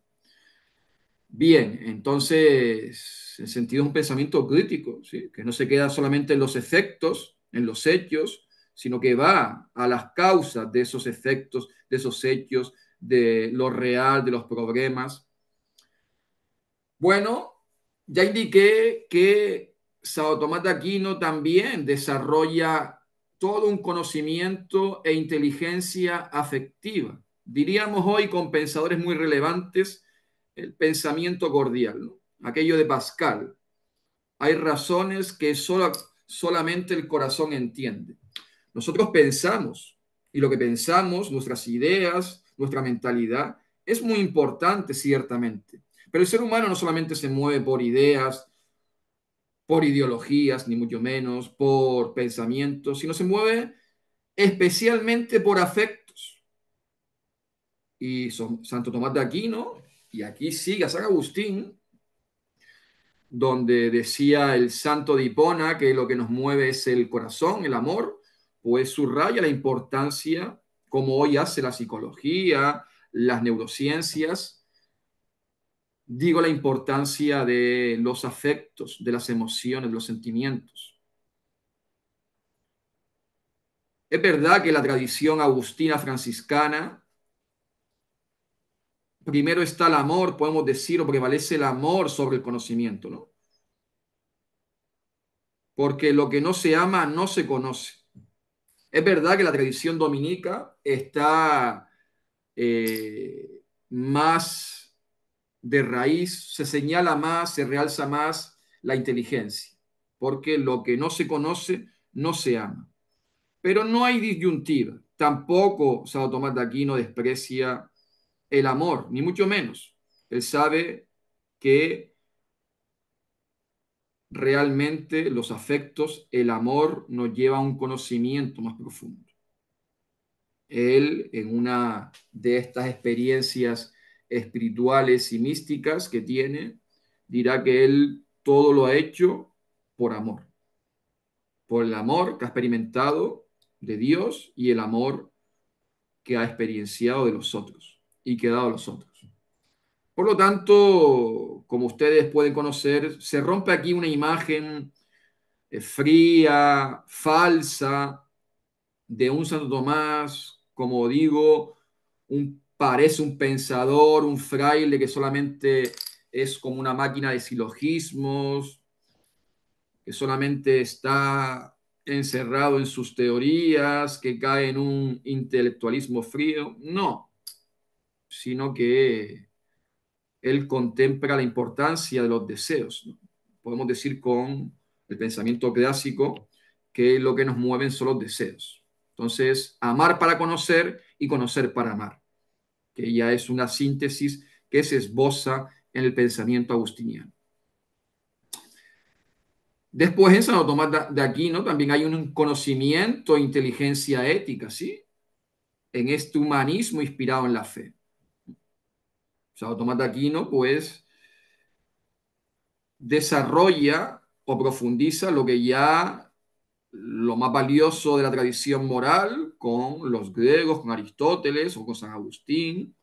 Bien, entonces, en sentido es un pensamiento crítico, ¿sí? Que no se queda solamente en los efectos, en los hechos, sino que va a las causas de esos efectos, de esos hechos, de lo real, de los problemas. Bueno, ya indiqué que Santo Tomás de Aquino también desarrolla todo un conocimiento e inteligencia afectiva. Diríamos hoy con pensadores muy relevantes el pensamiento cordial, ¿no? Aquello de Pascal. Hay razones que solamente el corazón entiende. Nosotros pensamos y lo que pensamos, nuestras ideas, nuestra mentalidad, es muy importante ciertamente. Pero el ser humano no solamente se mueve por ideas, por ideologías, ni mucho menos, por pensamientos, sino se mueve especialmente por afectos. Y Santo Tomás de Aquino, y aquí sigue a San Agustín, donde decía el santo de Hipona que lo que nos mueve es el corazón, el amor, pues subraya la importancia, como hoy hace la psicología, las neurociencias, digo la importancia de los afectos, de las emociones, de los sentimientos. Es verdad que la tradición agustina franciscana, primero está el amor, podemos decir, o prevalece el amor sobre el conocimiento, ¿no? Porque lo que no se ama no se conoce. Es verdad que la tradición dominica está más de raíz, se señala más, se realza más la inteligencia, porque lo que no se conoce no se ama. Pero no hay disyuntiva. Tampoco Santo Tomás de Aquino desprecia el amor, ni mucho menos. Él sabe que realmente los afectos, el amor nos lleva a un conocimiento más profundo. Él, en una de estas experiencias espirituales y místicas que tiene, dirá que él todo lo ha hecho por el amor que ha experimentado de Dios y el amor que ha experienciado de los otros y que ha dado a los otros. Por lo tanto, como ustedes pueden conocer, se rompe aquí una imagen fría, falsa, de un Santo Tomás, como digo, parece un pensador, un fraile que solamente es como una máquina de silogismos, que solamente está encerrado en sus teorías, que cae en un intelectualismo frío. No, sino que él contempla la importancia de los deseos, ¿no? Podemos decir con el pensamiento clásico que lo que nos mueven son los deseos. Entonces, amar para conocer y conocer para amar, que ya es una síntesis que se esboza en el pensamiento agustiniano. Después, en Santo Tomás de Aquino también hay un conocimiento e inteligencia ética, ¿sí? En este humanismo inspirado en la fe. Santo Tomás de Aquino, pues, desarrolla o profundiza lo que ya lo más valioso de la tradición moral con los griegos, con Aristóteles o con San Agustín,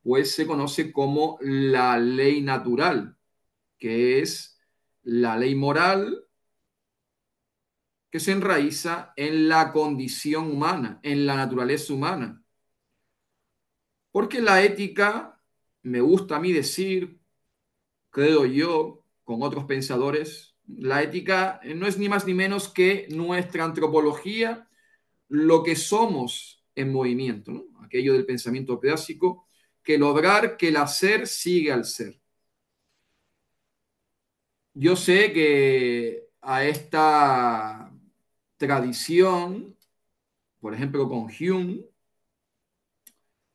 pues se conoce como la ley natural, que es la ley moral que se enraiza en la condición humana, en la naturaleza humana. Porque la ética, me gusta a mí decir, creo yo, con otros pensadores, la ética no es ni más ni menos que nuestra antropología, lo que somos en movimiento, ¿no? Aquello del pensamiento clásico, que lograr que el hacer siga al ser. Yo sé que a esta tradición, por ejemplo, con Hume,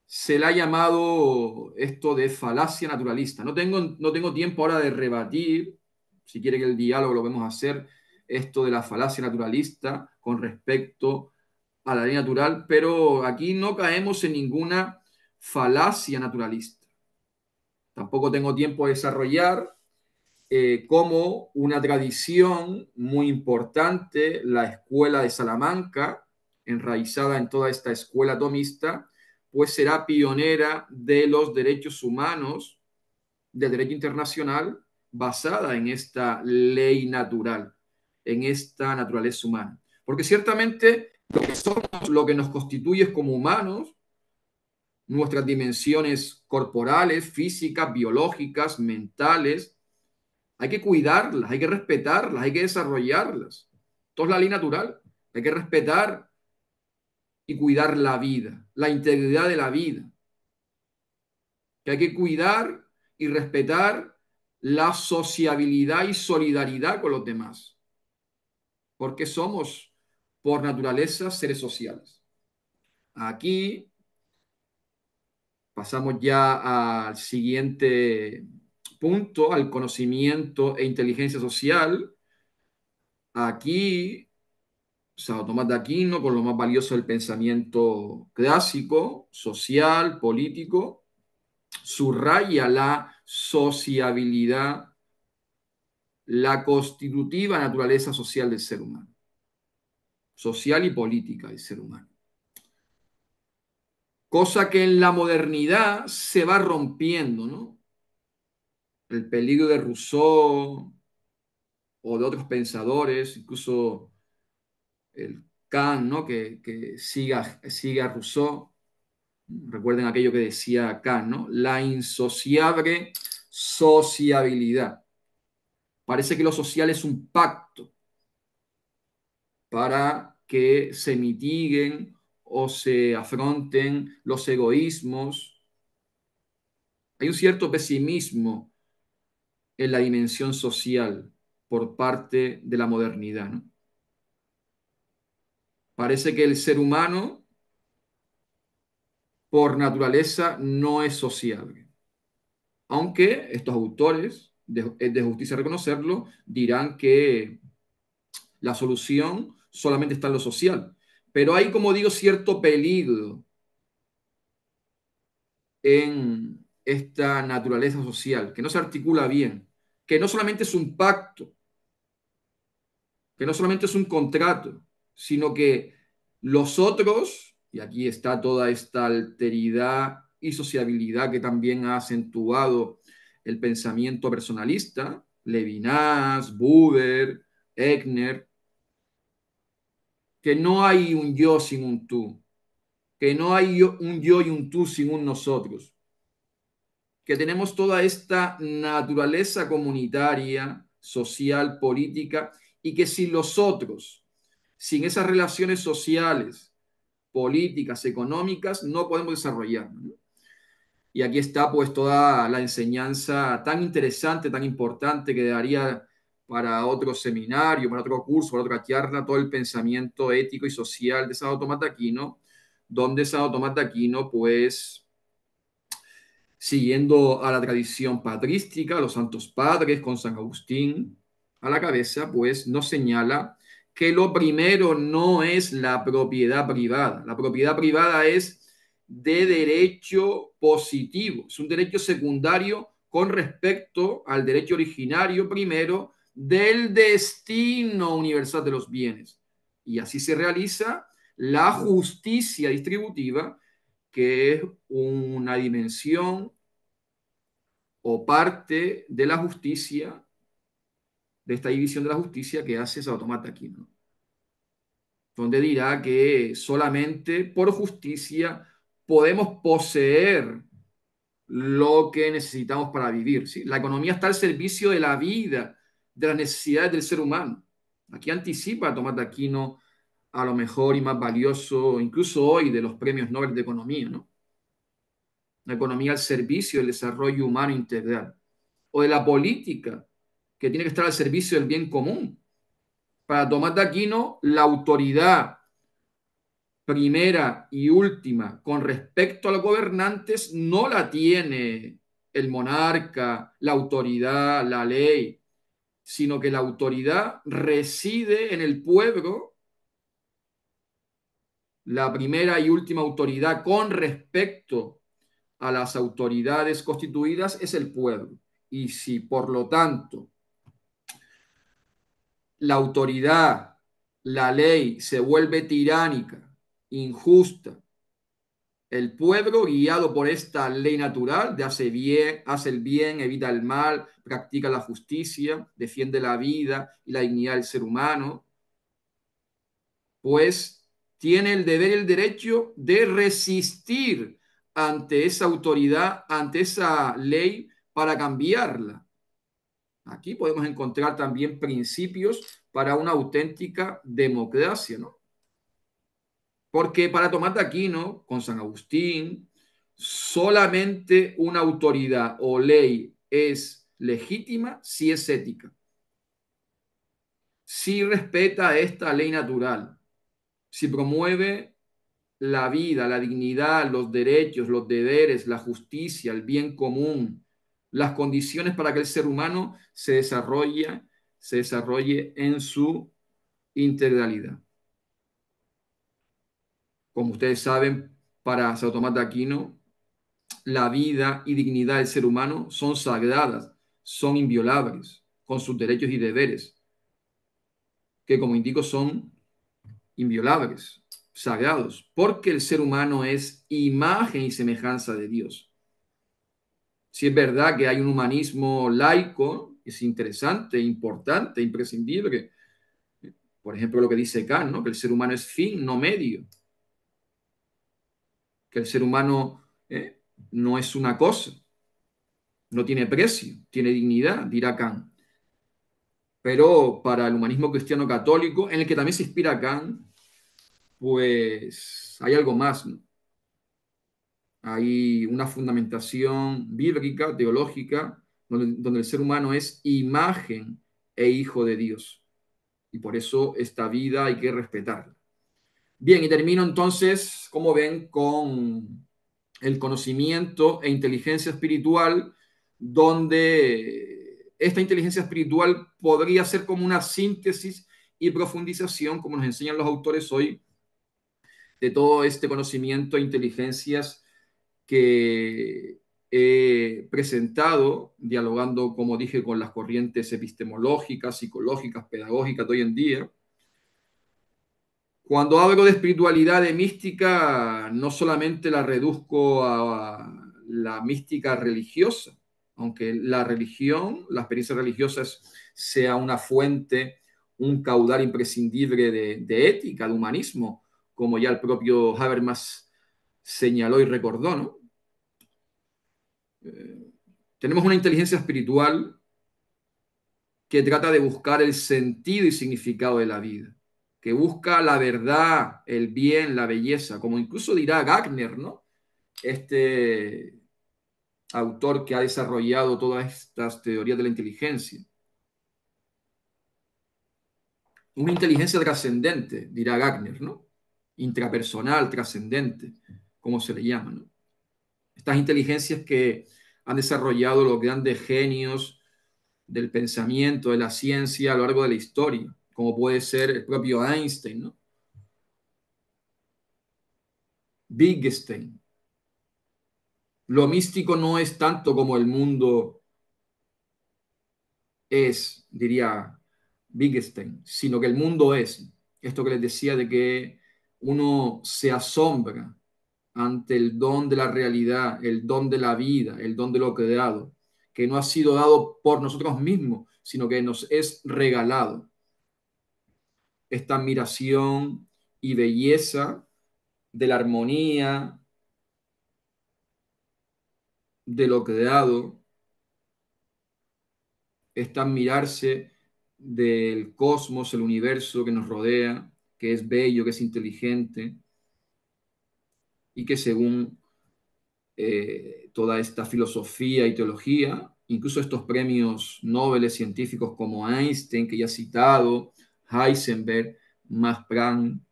se le ha llamado esto de falacia naturalista. No tengo tiempo ahora de rebatir, si quiere que el diálogo lo vamos a hacer, esto de la falacia naturalista con respecto a la ley natural, pero aquí no caemos en ninguna falacia naturalista. Tampoco tengo tiempo de desarrollar como una tradición muy importante, la escuela de Salamanca, enraizada en toda esta escuela tomista, pues será pionera de los derechos humanos, del derecho internacional, basada en esta ley natural, en esta naturaleza humana. Porque ciertamente lo que somos, lo que nos constituye como humanos, nuestras dimensiones corporales, físicas, biológicas, mentales, hay que cuidarlas, hay que respetarlas, hay que desarrollarlas. Esto es la ley natural. Hay que respetar y cuidar la vida, la integridad de la vida. que hay que cuidar y respetar la sociabilidad y solidaridad con los demás, porque somos por naturaleza seres sociales. Aquí pasamos ya al siguiente punto, al conocimiento e inteligencia social. Aquí, Santo Tomás de Aquino, con lo más valioso del pensamiento clásico, social, político, subraya la sociabilidad, la constitutiva naturaleza social del ser humano, social y política del ser humano. Cosa que en la modernidad se va rompiendo, ¿no? El peligro de Rousseau o de otros pensadores, incluso el Kant, ¿no? Que sigue a Rousseau. Recuerden aquello que decía Kant, ¿no? La insociable sociabilidad. Parece que lo social es un pacto para que se mitiguen o se afronten los egoísmos. Hay un cierto pesimismo en la dimensión social por parte de la modernidad, ¿no? Parece que el ser humano, por naturaleza, no es sociable. Aunque estos autores, es de justicia reconocerlo, dirán que la solución solamente está en lo social. Pero hay, como digo, cierto peligro en esta naturaleza social, que no se articula bien, que no solamente es un pacto, que no solamente es un contrato, sino que los otros, y aquí está toda esta alteridad y sociabilidad que también ha acentuado el pensamiento personalista, Levinas, Buber, Egner, que no hay un yo sin un tú, que no hay un yo y un tú sin un nosotros, que tenemos toda esta naturaleza comunitaria, social, política, y que sin los otros, sin esas relaciones sociales, políticas, económicas, no podemos desarrollarnos, ¿no? Y aquí está pues toda la enseñanza tan interesante, tan importante que daría para otro seminario, para otro curso, para otra charla, todo el pensamiento ético y social de Santo Tomás de Aquino, donde Santo Tomás de Aquino pues siguiendo a la tradición patrística, los santos padres con San Agustín a la cabeza, pues nos señala que lo primero no es la propiedad privada. La propiedad privada es de derecho positivo, es un derecho secundario con respecto al derecho originario primero del destino universal de los bienes. Y así se realiza la justicia distributiva, que es una dimensión o parte de la justicia, de esta división de la justicia que hace Santo Tomás de Aquino, donde dirá que solamente por justicia podemos poseer lo que necesitamos para vivir, ¿sí? La economía está al servicio de la vida, de las necesidades del ser humano. Aquí anticipa a Tomás de Aquino a lo mejor y más valioso, incluso hoy, de los premios Nobel de Economía, ¿no? La economía al servicio del desarrollo humano integral, o de la política, que tiene que estar al servicio del bien común. Para Tomás de Aquino, la autoridad primera y última con respecto a los gobernantes no la tiene el monarca, la autoridad, la ley, sino que la autoridad reside en el pueblo. La primera y última autoridad con respecto a las autoridades constituidas es el pueblo. Y si por lo tanto la autoridad, la ley se vuelve tiránica, injusta, el pueblo, guiado por esta ley natural de hace el bien, evita el mal, practica la justicia, defiende la vida y la dignidad del ser humano, pues tiene el deber y el derecho de resistir ante esa autoridad, ante esa ley, para cambiarla. Aquí podemos encontrar también principios para una auténtica democracia, ¿no? Porque para Tomás de Aquino, con San Agustín, solamente una autoridad o ley es legítima si es ética, si respeta esta ley natural, si promueve la vida, la dignidad, los derechos, los deberes, la justicia, el bien común, las condiciones para que el ser humano se desarrolle en su integralidad. Como ustedes saben, para Santo Tomás de Aquino, la vida y dignidad del ser humano son sagradas, son inviolables, con sus derechos y deberes, que como indico son inviolables, sagrados, porque el ser humano es imagen y semejanza de Dios. Si es verdad que hay un humanismo laico, es interesante, importante, imprescindible. Por ejemplo, lo que dice Kant, ¿no? Que el ser humano es fin, no medio. Que el ser humano no es una cosa, no tiene precio, tiene dignidad, dirá Kant. Pero para el humanismo cristiano católico, en el que también se inspira Kant, pues hay algo más, ¿no? Hay una fundamentación bíblica, teológica, donde el ser humano es imagen e hijo de Dios. Y por eso esta vida hay que respetarla. Bien, y termino entonces, como ven, con el conocimiento e inteligencia espiritual, donde esta inteligencia espiritual podría ser como una síntesis y profundización, como nos enseñan los autores hoy, de todo este conocimiento e inteligencias que he presentado, dialogando, como dije, con las corrientes epistemológicas, psicológicas, pedagógicas de hoy en día. Cuando hablo de espiritualidad, de mística, no solamente la reduzco a la mística religiosa, aunque la religión, la experiencia religiosa sea una fuente, un caudal imprescindible de ética, de humanismo, como ya el propio Habermas señaló y recordó, ¿no? Tenemos una inteligencia espiritual que trata de buscar el sentido y significado de la vida, que busca la verdad, el bien, la belleza, como incluso dirá Gardner, ¿no? Este autor que ha desarrollado todas estas teorías de la inteligencia. Una inteligencia trascendente, dirá Gardner, ¿no? Intrapersonal, trascendente, como se le llama, ¿no? Estas inteligencias que han desarrollado los grandes genios del pensamiento, de la ciencia a lo largo de la historia, como puede ser el propio Einstein, ¿no? Wittgenstein. Lo místico no es tanto como el mundo es, diría Wittgenstein, sino que el mundo es. Esto que les decía de que uno se asombra ante el don de la realidad, el don de la vida, el don de lo creado, que no ha sido dado por nosotros mismos, sino que nos es regalado. Esta admiración y belleza de la armonía, de lo creado, esta admirarse del cosmos, el universo que nos rodea, que es bello, que es inteligente y que según toda esta filosofía y teología, incluso estos premios Nobel científicos como Einstein, que ya he citado, Heisenberg, Max Planck,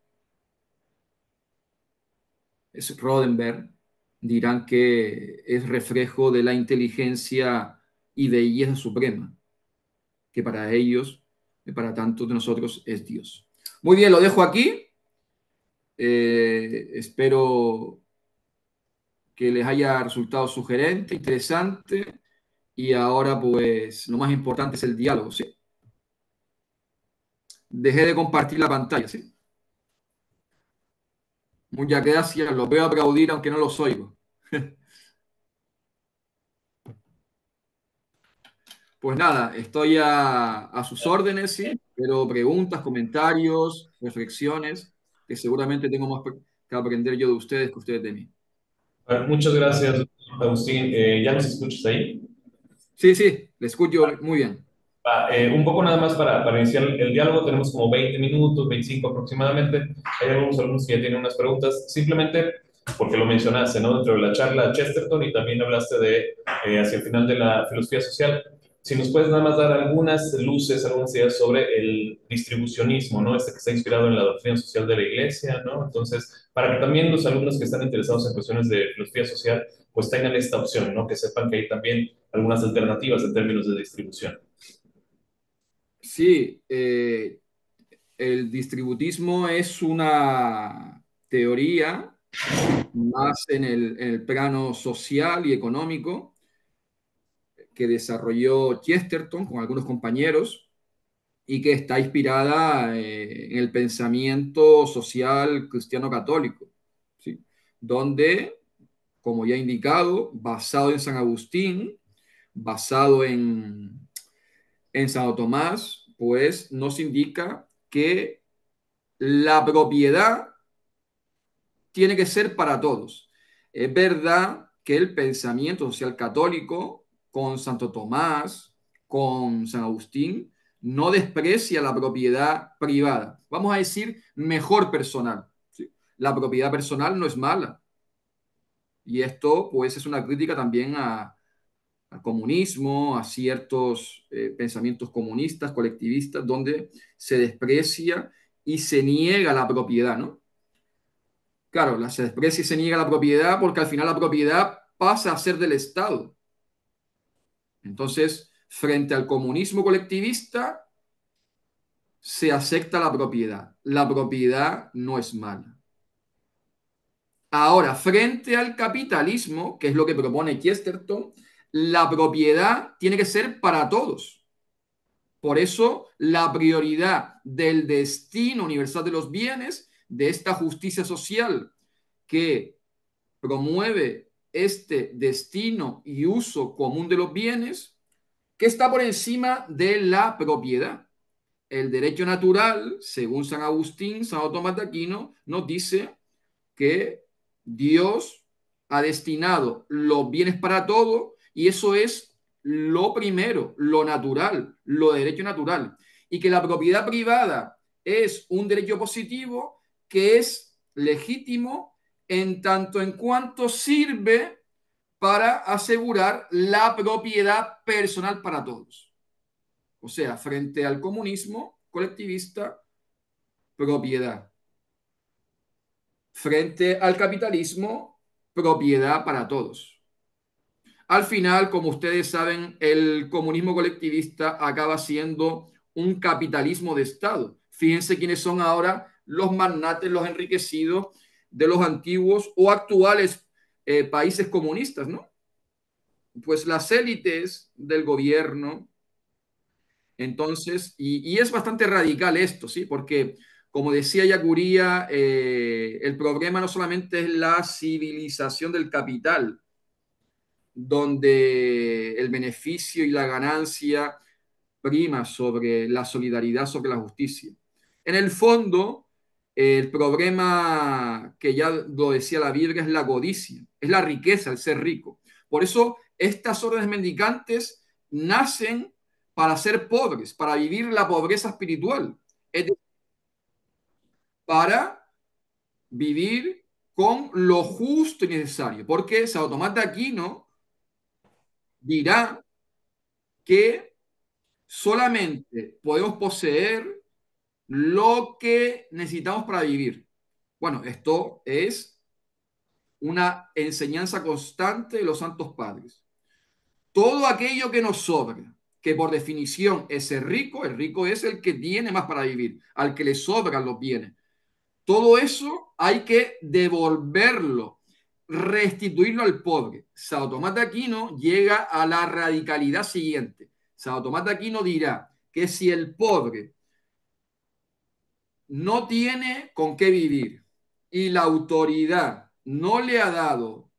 Rodenberg, dirán que es reflejo de la inteligencia y belleza suprema, que para ellos, y para tantos de nosotros, es Dios. Muy bien, lo dejo aquí. Espero que les haya resultado sugerente, interesante. Y ahora, pues, lo más importante es el diálogo, ¿sí? Dejé de compartir la pantalla, ¿sí? Muchas gracias, los veo aplaudir aunque no los oigo. Pues nada, estoy a sus órdenes, ¿sí? Pero preguntas, comentarios, reflexiones, que seguramente tengo más que aprender yo de ustedes que ustedes de mí. Bueno, muchas gracias, Agustín. ¿Ya nos escuchas ahí? Sí, sí, le escucho muy bien. Un poco nada más para iniciar el diálogo, tenemos como 20 minutos, 25 aproximadamente. Hay algunos alumnos que ya tienen unas preguntas. Simplemente porque lo mencionaste, ¿no? Dentro de la charla Chesterton y también hablaste de, hacia el final de la filosofía social. Si nos puedes nada más dar algunas luces, algunas ideas sobre el distribucionismo, ¿no? Este que está inspirado en la doctrina social de la Iglesia, ¿no? Entonces, para que también los alumnos que están interesados en cuestiones de filosofía social, pues tengan esta opción, ¿no? Que sepan que hay también algunas alternativas en términos de distribución. Sí, el distributismo es una teoría más en el plano social y económico que desarrolló Chesterton con algunos compañeros y que está inspirada en el pensamiento social cristiano católico, ¿sí? Donde, como ya he indicado, basado en San Agustín, basado en Santo Tomás, pues nos indica que la propiedad tiene que ser para todos. Es verdad que el pensamiento social católico, con Santo Tomás, con San Agustín, no desprecia la propiedad privada. Vamos a decir mejor personal. ¿Sí? La propiedad personal no es mala. Y esto, pues, es una crítica también al comunismo, a ciertos pensamientos comunistas, colectivistas, donde se desprecia y se niega la propiedad, ¿no? Claro, se desprecia y se niega la propiedad porque al final la propiedad pasa a ser del Estado. Entonces, frente al comunismo colectivista, se acepta la propiedad. La propiedad no es mala. Ahora, frente al capitalismo, que es lo que propone Chesterton, la propiedad tiene que ser para todos. Por eso, la prioridad del destino universal de los bienes, de esta justicia social que promueve este destino y uso común de los bienes, que está por encima de la propiedad. El derecho natural, según San Agustín, San Tomás de Aquino, nos dice que Dios ha destinado los bienes para todo y eso es lo primero, lo natural, lo de derecho natural. Y que la propiedad privada es un derecho positivo que es legítimo en tanto en cuanto sirve para asegurar la propiedad personal para todos. O sea, frente al comunismo colectivista, propiedad. Frente al capitalismo, propiedad para todos. Al final, como ustedes saben, el comunismo colectivista acaba siendo un capitalismo de Estado. Fíjense quiénes son ahora los magnates, los enriquecidos de los antiguos o actuales países comunistas, ¿no? Pues las élites del gobierno. Entonces, y es bastante radical esto, ¿sí? Porque, como decía Yacuría, el problema no solamente es la civilización del capital, donde el beneficio y la ganancia prima sobre la solidaridad, sobre la justicia. En el fondo, el problema que ya lo decía la Biblia es la codicia, es la riqueza, el ser rico. Por eso estas órdenes mendicantes nacen para ser pobres, para vivir la pobreza espiritual, es decir, para vivir con lo justo y necesario. Porque Santo Tomás de Aquino dirá que solamente podemos poseer lo que necesitamos para vivir. Bueno, esto es una enseñanza constante de los santos padres. Todo aquello que nos sobra, que por definición es el rico es el que tiene más para vivir, al que le sobran los bienes. Todo eso hay que devolverlo, restituirlo al pobre. Sao Tomás de Aquino llega a la radicalidad siguiente. Sao Tomás de Aquino dirá que si el pobre no tiene con qué vivir y la autoridad no le ha dado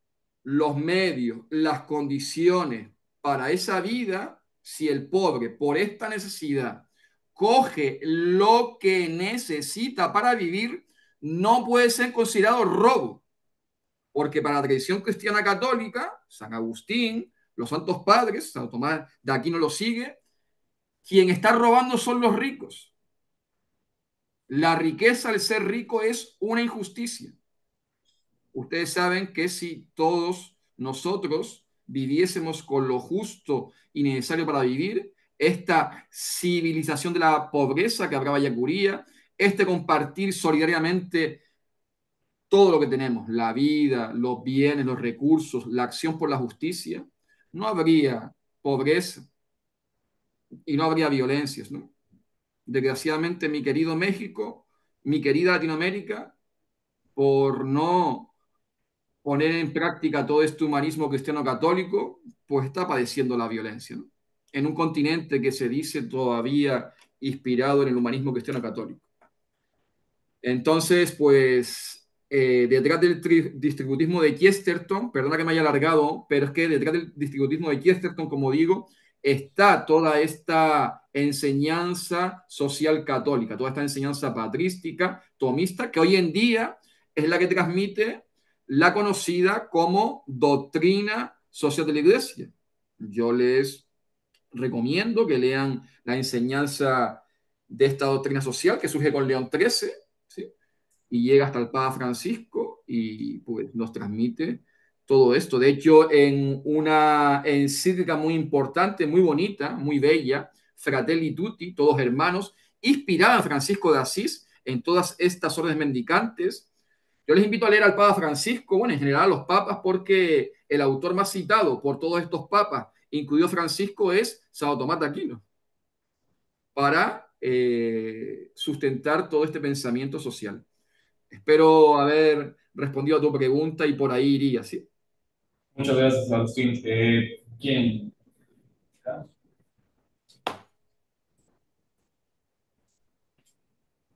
los medios, las condiciones para esa vida, si el pobre por esta necesidad coge lo que necesita para vivir, no puede ser considerado robo, porque para la tradición cristiana católica, San Agustín, los santos padres, San Tomás de Aquino lo sigue, quien está robando son los ricos. La riqueza al ser rico es una injusticia. Ustedes saben que si todos nosotros viviésemos con lo justo y necesario para vivir, esta civilización de la pobreza que hablaba Yacuría, este compartir solidariamente todo lo que tenemos, la vida, los bienes, los recursos, la acción por la justicia, no habría pobreza y no habría violencias, ¿no? Desgraciadamente, mi querido México, mi querida Latinoamérica, por no poner en práctica todo este humanismo cristiano católico, pues está padeciendo la violencia, ¿no? En un continente que se dice todavía inspirado en el humanismo cristiano católico. Entonces, pues, detrás del distributismo de Chesterton, perdona que me haya alargado, pero es que detrás del distributismo de Chesterton, como digo, está toda esta enseñanza social católica, toda esta enseñanza patrística, tomista, que hoy en día es la que transmite la conocida como doctrina social de la Iglesia. Yo les recomiendo que lean la enseñanza de esta doctrina social que surge con León XIII, ¿sí? Y llega hasta el Papa Francisco y pues nos transmite todo esto. De hecho, en una encíclica muy importante, muy bonita, muy bella, Fratelli Tutti, todos hermanos, inspirada en Francisco de Asís, en todas estas órdenes mendicantes. Yo les invito a leer al Papa Francisco, bueno, en general a los papas, porque el autor más citado por todos estos papas, incluido Francisco, es Santo Tomás de Aquino, para sustentar todo este pensamiento social. Espero haber respondido a tu pregunta y por ahí iría, ¿sí? Muchas gracias, Agustín. ¿Quién?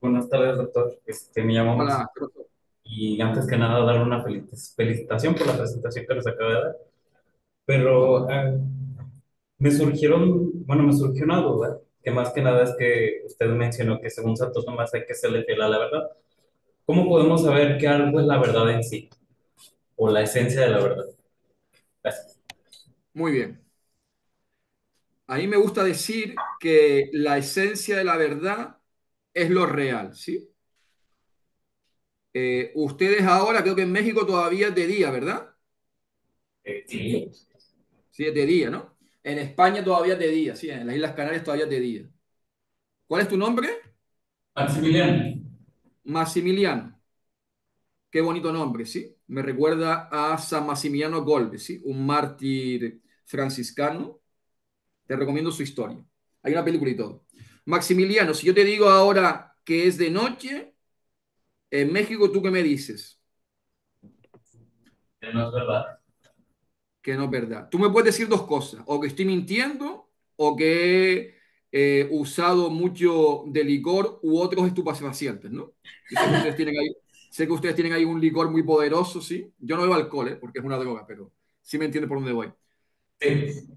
Buenas tardes, doctor. Me llamo Max. Hola, profesor. Y antes que nada, darle una felicitación por la presentación que nos acaba de dar. No, Pero me surgió una duda, que más que nada es que usted mencionó que según Santo Tomás hay que serle fiel a la verdad. ¿Cómo podemos saber que algo es la verdad en sí? O la esencia de la verdad. Gracias. muy bien. A mí me gusta decir que la esencia de la verdad es lo real, ¿sí? Ustedes ahora, creo que en México todavía es de día, ¿verdad? Sí. Sí, es de día, ¿no? En España todavía es de día, sí, en las Islas Canarias todavía es de día. ¿Cuál es tu nombre? Maximiliano. Maximiliano. Qué bonito nombre, ¿sí? Me recuerda a San Maximiliano Kolbe, ¿sí? Un mártir franciscano. Te recomiendo su historia. Hay una película y todo. Maximiliano, si yo te digo ahora que es de noche, en México, ¿tú qué me dices? Que no es verdad. Que no es verdad. Tú me puedes decir dos cosas, o que estoy mintiendo, o que he usado mucho de licor u otros estupefacientes, ¿no? Yo sé que ustedes tienen ahí un licor muy poderoso, ¿sí? Yo no bebo alcohol, ¿eh? Porque es una droga, pero sí me entiendes por dónde voy. Sí.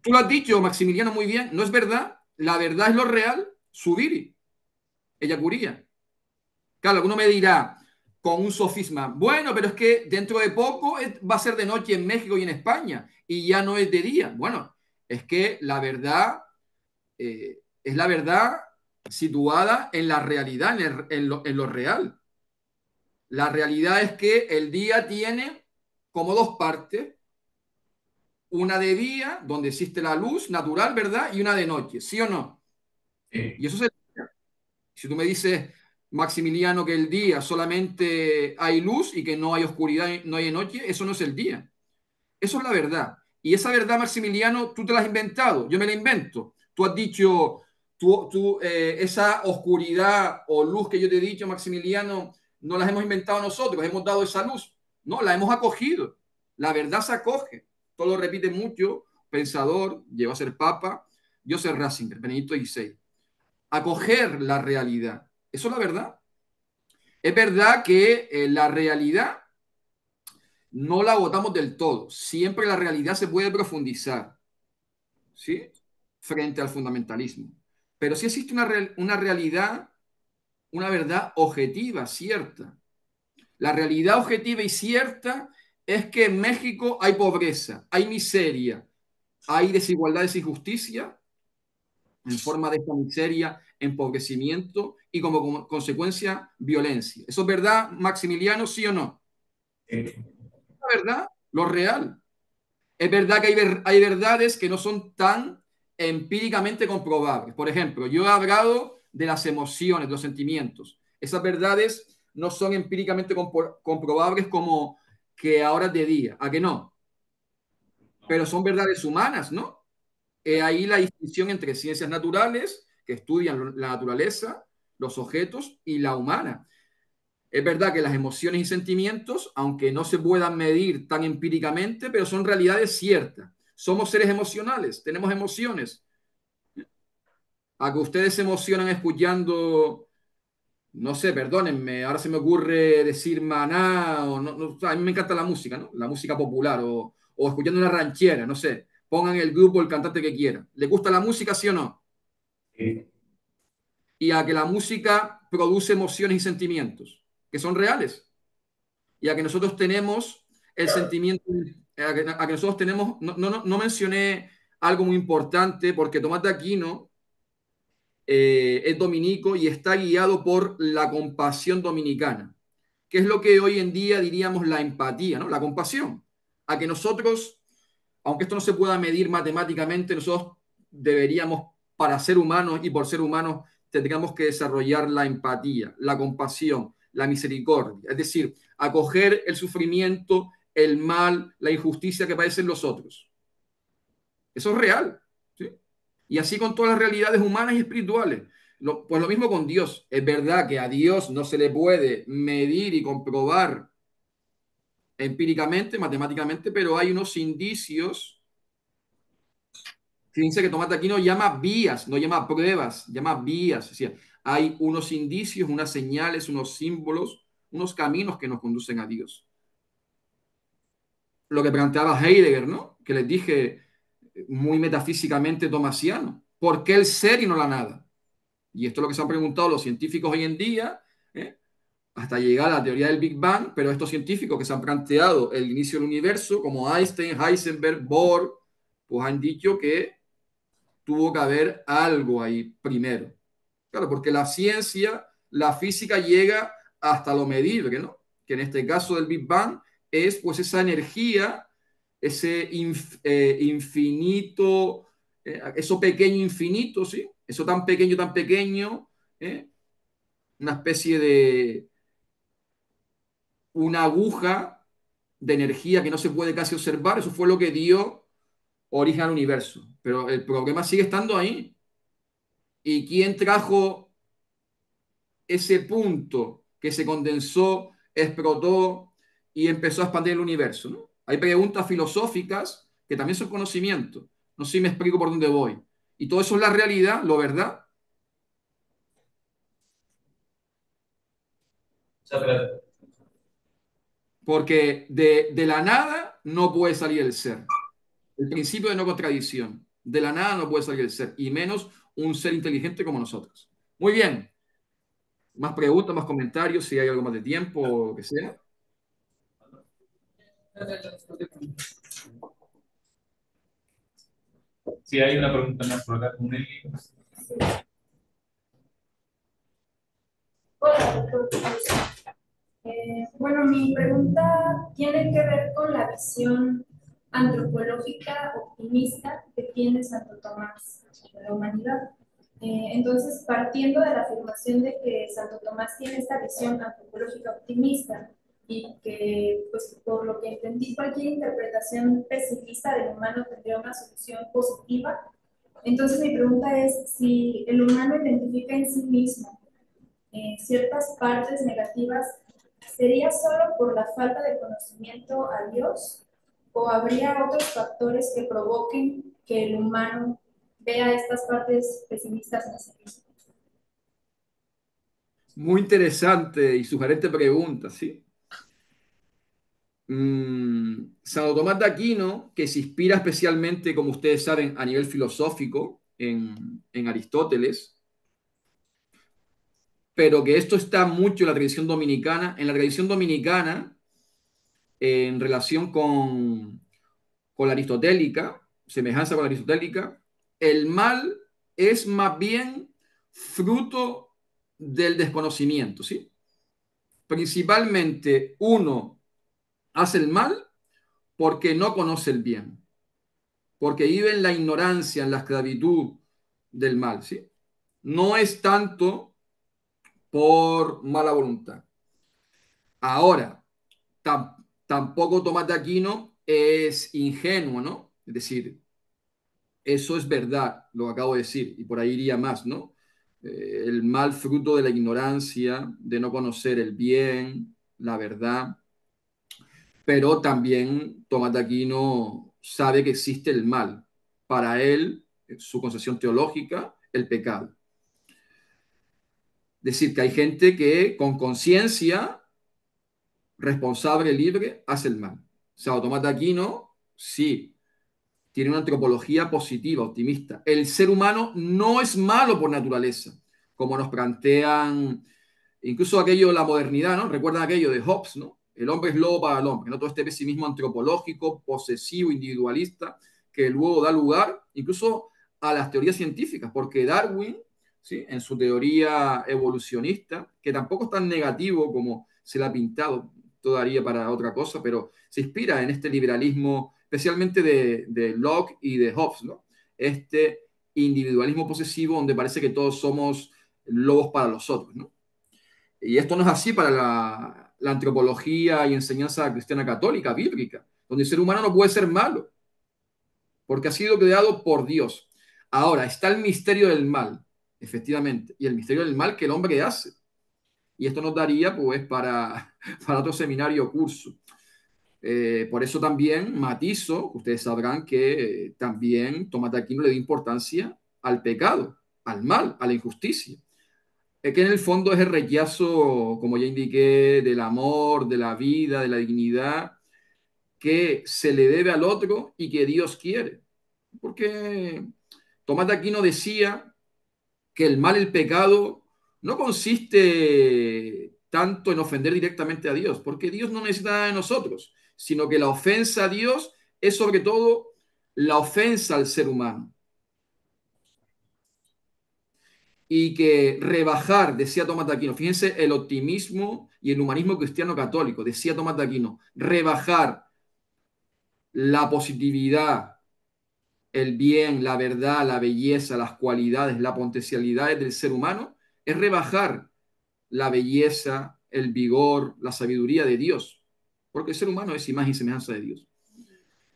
Tú lo has dicho, Maximiliano, muy bien. No es verdad. La verdad es lo real. Subiri, ella curía. Claro, alguno me dirá con un sofisma, bueno, pero es que dentro de poco va a ser de noche en México y en España y ya no es de día. Bueno, es que la verdad es la verdad situada en la realidad, en lo real. La realidad es que el día tiene como dos partes, una de día, donde existe la luz natural, ¿verdad? Y una de noche, ¿sí o no? Y Sí. eso es el día. Si tú me dices, Maximiliano, que el día solamente hay luz y que no hay oscuridad, no hay noche, eso no es el día. Eso es la verdad. Y esa verdad, Maximiliano, tú te la has inventado, yo me la invento. Tú has dicho, esa oscuridad o luz que yo te he dicho, Maximiliano, no las hemos inventado nosotros, hemos dado esa luz. No, la hemos acogido. La verdad se acoge. Todo lo repite mucho, pensador, llegó a ser papa, Joseph Ratzinger, Benedicto XVI. Acoger la realidad. Eso es la verdad. Es verdad que la realidad no la agotamos del todo. Siempre la realidad se puede profundizar, ¿sí? Frente al fundamentalismo. Pero sí existe una realidad, una verdad objetiva, cierta. La realidad objetiva y cierta es que en México hay pobreza, hay miseria, hay desigualdades y injusticia en forma de esta miseria, empobrecimiento y como consecuencia violencia. ¿Eso es verdad, Maximiliano, sí o no? La verdad, lo real. Es verdad que hay verdades que no son tan empíricamente comprobables. Por ejemplo, yo he hablado de las emociones, de los sentimientos. Esas verdades no son empíricamente comprobables como que ahora es de día. ¿A que no? Pero son verdades humanas, ¿no? Ahí la distinción entre ciencias naturales, que estudian la naturaleza, los objetos, y la humana. Es verdad que las emociones y sentimientos, aunque no se puedan medir tan empíricamente, pero son realidades ciertas. Somos seres emocionales, tenemos emociones. A que ustedes se emocionan escuchando, no sé, perdónenme, ahora se me ocurre decir Maná, o no, a mí me encanta la música, ¿no? La música popular, o escuchando una ranchera, no sé. Pongan el grupo, el cantante que quiera. ¿Le gusta la música, sí o no? Sí. Y a que la música produce emociones y sentimientos, que son reales. Y a que nosotros tenemos el sentimiento, a que nosotros tenemos, no mencioné algo muy importante, porque Tomás de Aquino es dominico y está guiado por la compasión dominicana, que es lo que hoy en día diríamos la empatía, ¿no? La compasión. A que nosotros, aunque esto no se pueda medir matemáticamente, nosotros deberíamos, para ser humanos y por ser humanos, tendríamos que desarrollar la empatía, la compasión, la misericordia, es decir, acoger el sufrimiento, el mal, la injusticia que padecen los otros. Eso es real. ¿Sí? Y así con todas las realidades humanas y espirituales. Pues lo mismo con Dios. Es verdad que a Dios no se le puede medir y comprobar empíricamente, matemáticamente, pero hay unos indicios. Fíjense que Tomás de Aquino llama vías, no llama pruebas, llama vías. Es decir, hay unos indicios, unas señales, unos símbolos, unos caminos que nos conducen a Dios. Lo que planteaba Heidegger, ¿no? Que les dije muy metafísicamente tomasiano. ¿Por qué el ser y no la nada? Y esto es lo que se han preguntado los científicos hoy en día, ¿eh? Hasta llegar a la teoría del Big Bang, pero estos científicos que se han planteado el inicio del universo, como Einstein, Heisenberg, Bohr, pues han dicho que tuvo que haber algo ahí primero. Claro, porque la ciencia, la física llega hasta lo medible, ¿no? Que en este caso del Big Bang es pues esa energía, ese infinito, eso pequeño infinito, ¿sí? Eso tan pequeño, ¿eh? Una especie de una aguja de energía que no se puede casi observar, eso fue lo que dio origen al universo. Pero el problema sigue estando ahí. ¿Y quién trajo ese punto que se condensó, explotó y empezó a expandir el universo? ¿No? Hay preguntas filosóficas que también son conocimiento. No sé si me explico por dónde voy. Y todo eso es la realidad, lo verdad, Muchas gracias. porque de la nada no puede salir el ser. El principio de no contradicción. De la nada no puede salir el ser, y menos un ser inteligente como nosotros. Muy bien. Más preguntas, más comentarios, si hay algo más de tiempo o lo que sea. Sí, hay una pregunta más por acá con Nelly. Hola, doctor. Bueno, mi pregunta tiene que ver con la visión antropológica optimista que tiene Santo Tomás de la humanidad. Entonces, partiendo de la afirmación de que Santo Tomás tiene esta visión antropológica optimista y que, pues, por lo que entendí, cualquier interpretación pesimista del humano tendría una solución positiva. Entonces, mi pregunta es si el humano identifica en sí mismo ciertas partes negativas, ¿sería solo por la falta de conocimiento a Dios o habría otros factores que provoquen que el humano vea estas partes pesimistas en sí mismo? Muy interesante y sugerente pregunta, ¿sí? Santo Tomás de Aquino, que se inspira especialmente, como ustedes saben, a nivel filosófico en Aristóteles, pero que esto está mucho en la tradición dominicana. En la tradición dominicana, en relación con la aristotélica, semejanza con la aristotélica, el mal es más bien fruto del desconocimiento, ¿sí? Principalmente, uno, hace el mal porque no conoce el bien, porque vive en la ignorancia, en la esclavitud del mal, ¿sí? No es tanto por mala voluntad. Ahora, tampoco Tomás de Aquino es ingenuo, ¿no? Es decir, eso es verdad, lo acabo de decir, y por ahí iría más, ¿no? El mal fruto de la ignorancia, de no conocer el bien, la verdad, pero también Tomás de Aquino sabe que existe el mal. Para él, su concepción teológica, el pecado. Es decir, que hay gente que con conciencia responsable, libre, hace el mal. Santo Tomás de Aquino, sí, tiene una antropología positiva, optimista. El ser humano no es malo por naturaleza, como nos plantean incluso aquello de la modernidad, ¿no? Recuerdan aquello de Hobbes, ¿no? El hombre es lobo para el hombre, ¿no? Todo este pesimismo antropológico, posesivo, individualista, que luego da lugar incluso a las teorías científicas, porque Darwin, ¿sí? En su teoría evolucionista, que tampoco es tan negativo como se la ha pintado, todavía para otra cosa, pero se inspira en este liberalismo, especialmente de Locke y de Hobbes, ¿no? Este individualismo posesivo donde parece que todos somos lobos para los otros, ¿no? Y esto no es así para la antropología y enseñanza cristiana católica, bíblica, donde el ser humano no puede ser malo, porque ha sido creado por Dios. Ahora, está el misterio del mal, efectivamente, y el misterio del mal que el hombre hace. Y esto nos daría, pues, para otro seminario o curso. Por eso también matizo, ustedes sabrán que también Tomás de Aquino le da importancia al pecado, al mal, a la injusticia. Es que en el fondo es el rechazo, como ya indiqué, del amor, de la vida, de la dignidad que se le debe al otro y que Dios quiere. Porque Tomás de Aquino decía que el mal, el pecado, no consiste tanto en ofender directamente a Dios, porque Dios no necesita nada de nosotros, sino que la ofensa a Dios es sobre todo la ofensa al ser humano. Y que rebajar, decía Tomás de Aquino, fíjense el optimismo y el humanismo cristiano católico, decía Tomás de Aquino, rebajar la positividad, el bien, la verdad, la belleza, las cualidades, las potencialidades del ser humano, es rebajar la belleza, el vigor, la sabiduría de Dios, porque el ser humano es imagen y semejanza de Dios.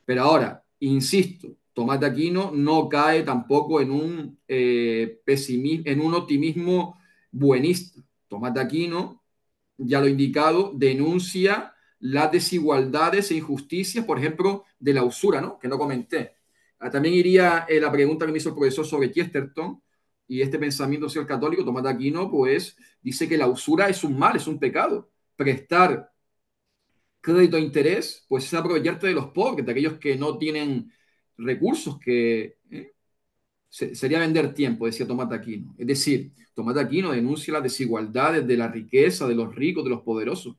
Pero ahora, insisto, Tomás de Aquino no cae tampoco en un pesimismo, en un optimismo buenista. Tomás de Aquino, ya lo he indicado, denuncia las desigualdades e injusticias, por ejemplo, de la usura, ¿no? Que no comenté. También iría la pregunta que me hizo el profesor sobre Chesterton y este pensamiento social católico. Tomás de Aquino, pues, dice que la usura es un mal, es un pecado. Prestar crédito a interés, pues es aprovecharte de los pobres, de aquellos que no tienen recursos, que sería vender tiempo, decía Tomás de Aquino. Es decir, Tomás de Aquino denuncia las desigualdades de la riqueza, de los ricos, de los poderosos.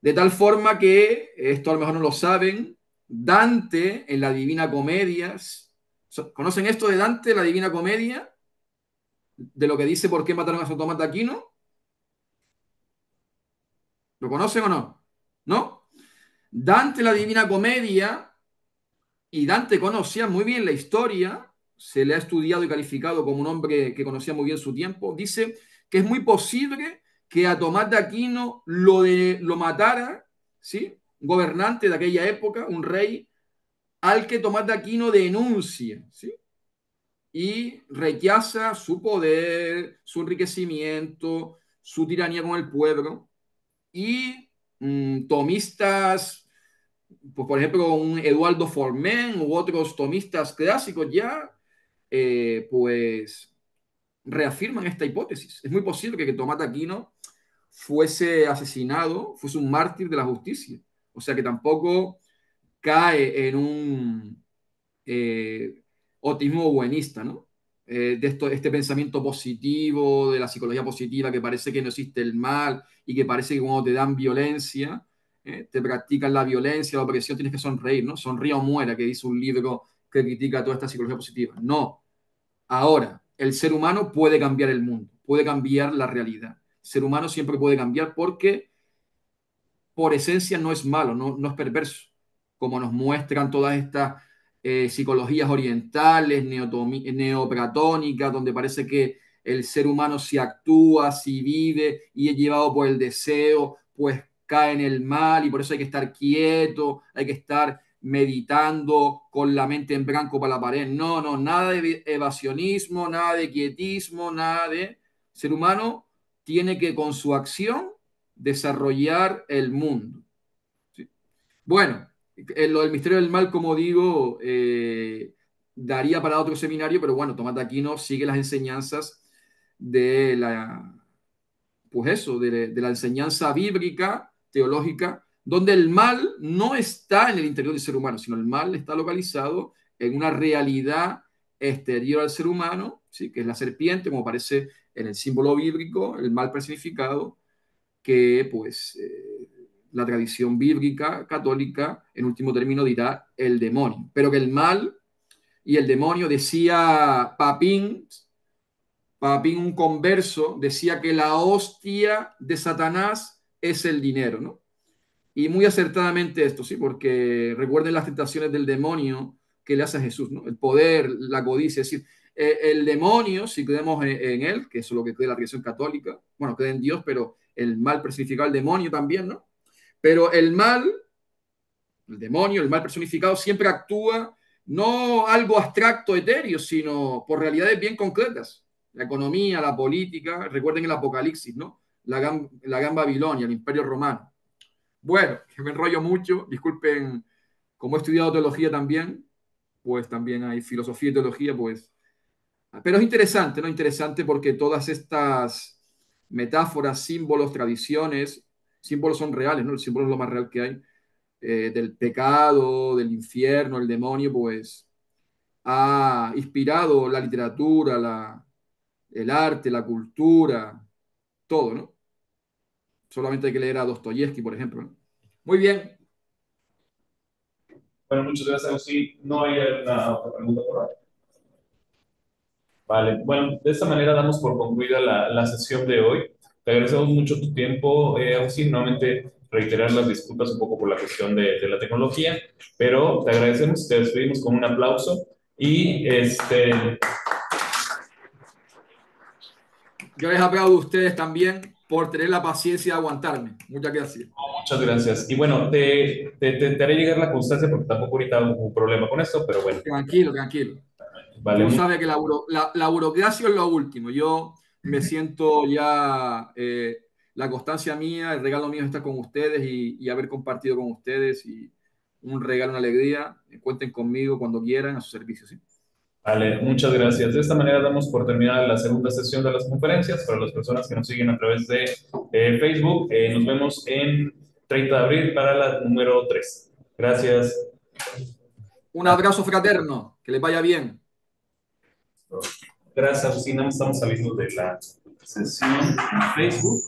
De tal forma que, esto a lo mejor no lo saben, Dante en la Divina Comedia, ¿conocen esto de Dante, la Divina Comedia? De lo que dice por qué mataron a San Tomás de Aquino. ¿Lo conocen o no? ¿No? Dante, la Divina Comedia, y Dante conocía muy bien la historia, se le ha estudiado y calificado como un hombre que conocía muy bien su tiempo, dice que es muy posible que a Tomás de Aquino lo matara, ¿sí? Un gobernante de aquella época, un rey, al que Tomás de Aquino denuncia, ¿sí? Y rechaza su poder, su enriquecimiento, su tiranía con el pueblo. Y tomistas, pues, por ejemplo, un Eduardo Formen u otros tomistas clásicos ya, pues reafirman esta hipótesis. Es muy posible que Tomás de Aquino fuese asesinado, fuese un mártir de la justicia. O sea que tampoco cae en un optimismo buenista, ¿no? Este pensamiento positivo, de la psicología positiva, que parece que no existe el mal y que parece que cuando te dan violencia, te practican la violencia, la opresión, tienes que sonreír, ¿no? Sonríe o muera, que dice un libro que critica toda esta psicología positiva. No. Ahora, el ser humano puede cambiar el mundo, puede cambiar la realidad. El ser humano siempre puede cambiar porque por esencia no es malo, no es perverso, como nos muestran todas estas psicologías orientales, neoplatónicas, donde parece que el ser humano si actúa, si vive y es llevado por el deseo, pues cae en el mal y por eso hay que estar quieto, hay que estar meditando con la mente en blanco para la pared. No, nada de evasionismo, nada de quietismo, nada de... Ser humano tiene que con su acción desarrollar el mundo. ¿Sí? Bueno, lo del misterio del mal, como digo, daría para otro seminario, pero bueno, Tomás de Aquino sigue las enseñanzas de la, pues eso, de la enseñanza bíblica, teológica, donde el mal no está en el interior del ser humano, sino el mal está localizado en una realidad exterior al ser humano, ¿sí? Que es la serpiente, como aparece en el símbolo bíblico, el mal personificado, que pues la tradición bíblica católica, en último término, dirá el demonio. Pero que el mal y el demonio, decía Papín, un converso, decía que la hostia de Satanás es el dinero, ¿no? Y muy acertadamente esto, ¿sí? Porque recuerden las tentaciones del demonio que le hace a Jesús, ¿no? El poder, la codicia, es decir, el demonio, si creemos en él, que eso es lo que cree la religión católica, bueno, cree en Dios, pero el mal personificado, el demonio también, ¿no? Pero el mal, el demonio, el mal personificado, siempre actúa no algo abstracto, etéreo, sino por realidades bien concretas. La economía, la política, recuerden el Apocalipsis, ¿no? La gran Babilonia, el Imperio Romano. Bueno, que me enrollo mucho, disculpen, como he estudiado teología también, pues también hay filosofía y teología, pues. Pero es interesante, ¿no? Interesante porque todas estas metáforas, símbolos, tradiciones, símbolos son reales, ¿no? El símbolo es lo más real que hay, del pecado, del infierno, el demonio, pues ha inspirado la literatura, el arte, la cultura, todo, ¿no? Solamente hay que leer a Dostoyevsky, por ejemplo, ¿no? Muy bien. Bueno, muchas gracias, Agustín. No hay una otra pregunta por ahí. Vale, bueno, de esta manera damos por concluida la sesión de hoy. Te agradecemos mucho tu tiempo, Agustín. Nuevamente reiterar las disculpas un poco por la cuestión de la tecnología, pero te agradecemos, te despedimos con un aplauso y Yo les aplaudo a ustedes también por tener la paciencia de aguantarme. Muchas gracias. muchas gracias. Y bueno, te haré llegar la constancia porque tampoco ahorita hubo un problema con esto, pero bueno. Tranquilo, tranquilo. Vale, Uno sabe que la burocracia es lo último. Yo me siento ya, la constancia mía, el regalo mío es estar con ustedes y haber compartido con ustedes y un regalo, una alegría. Cuenten conmigo cuando quieran a su servicio. ¿Sí? vale, muchas gracias. De esta manera damos por terminada la segunda sesión de las conferencias. Para las personas que nos siguen a través de Facebook, nos vemos en 30 de abril para la número 3. Gracias. Un abrazo fraterno, que les vaya bien. Gracias, Agustina. Estamos saliendo de la sesión en Facebook.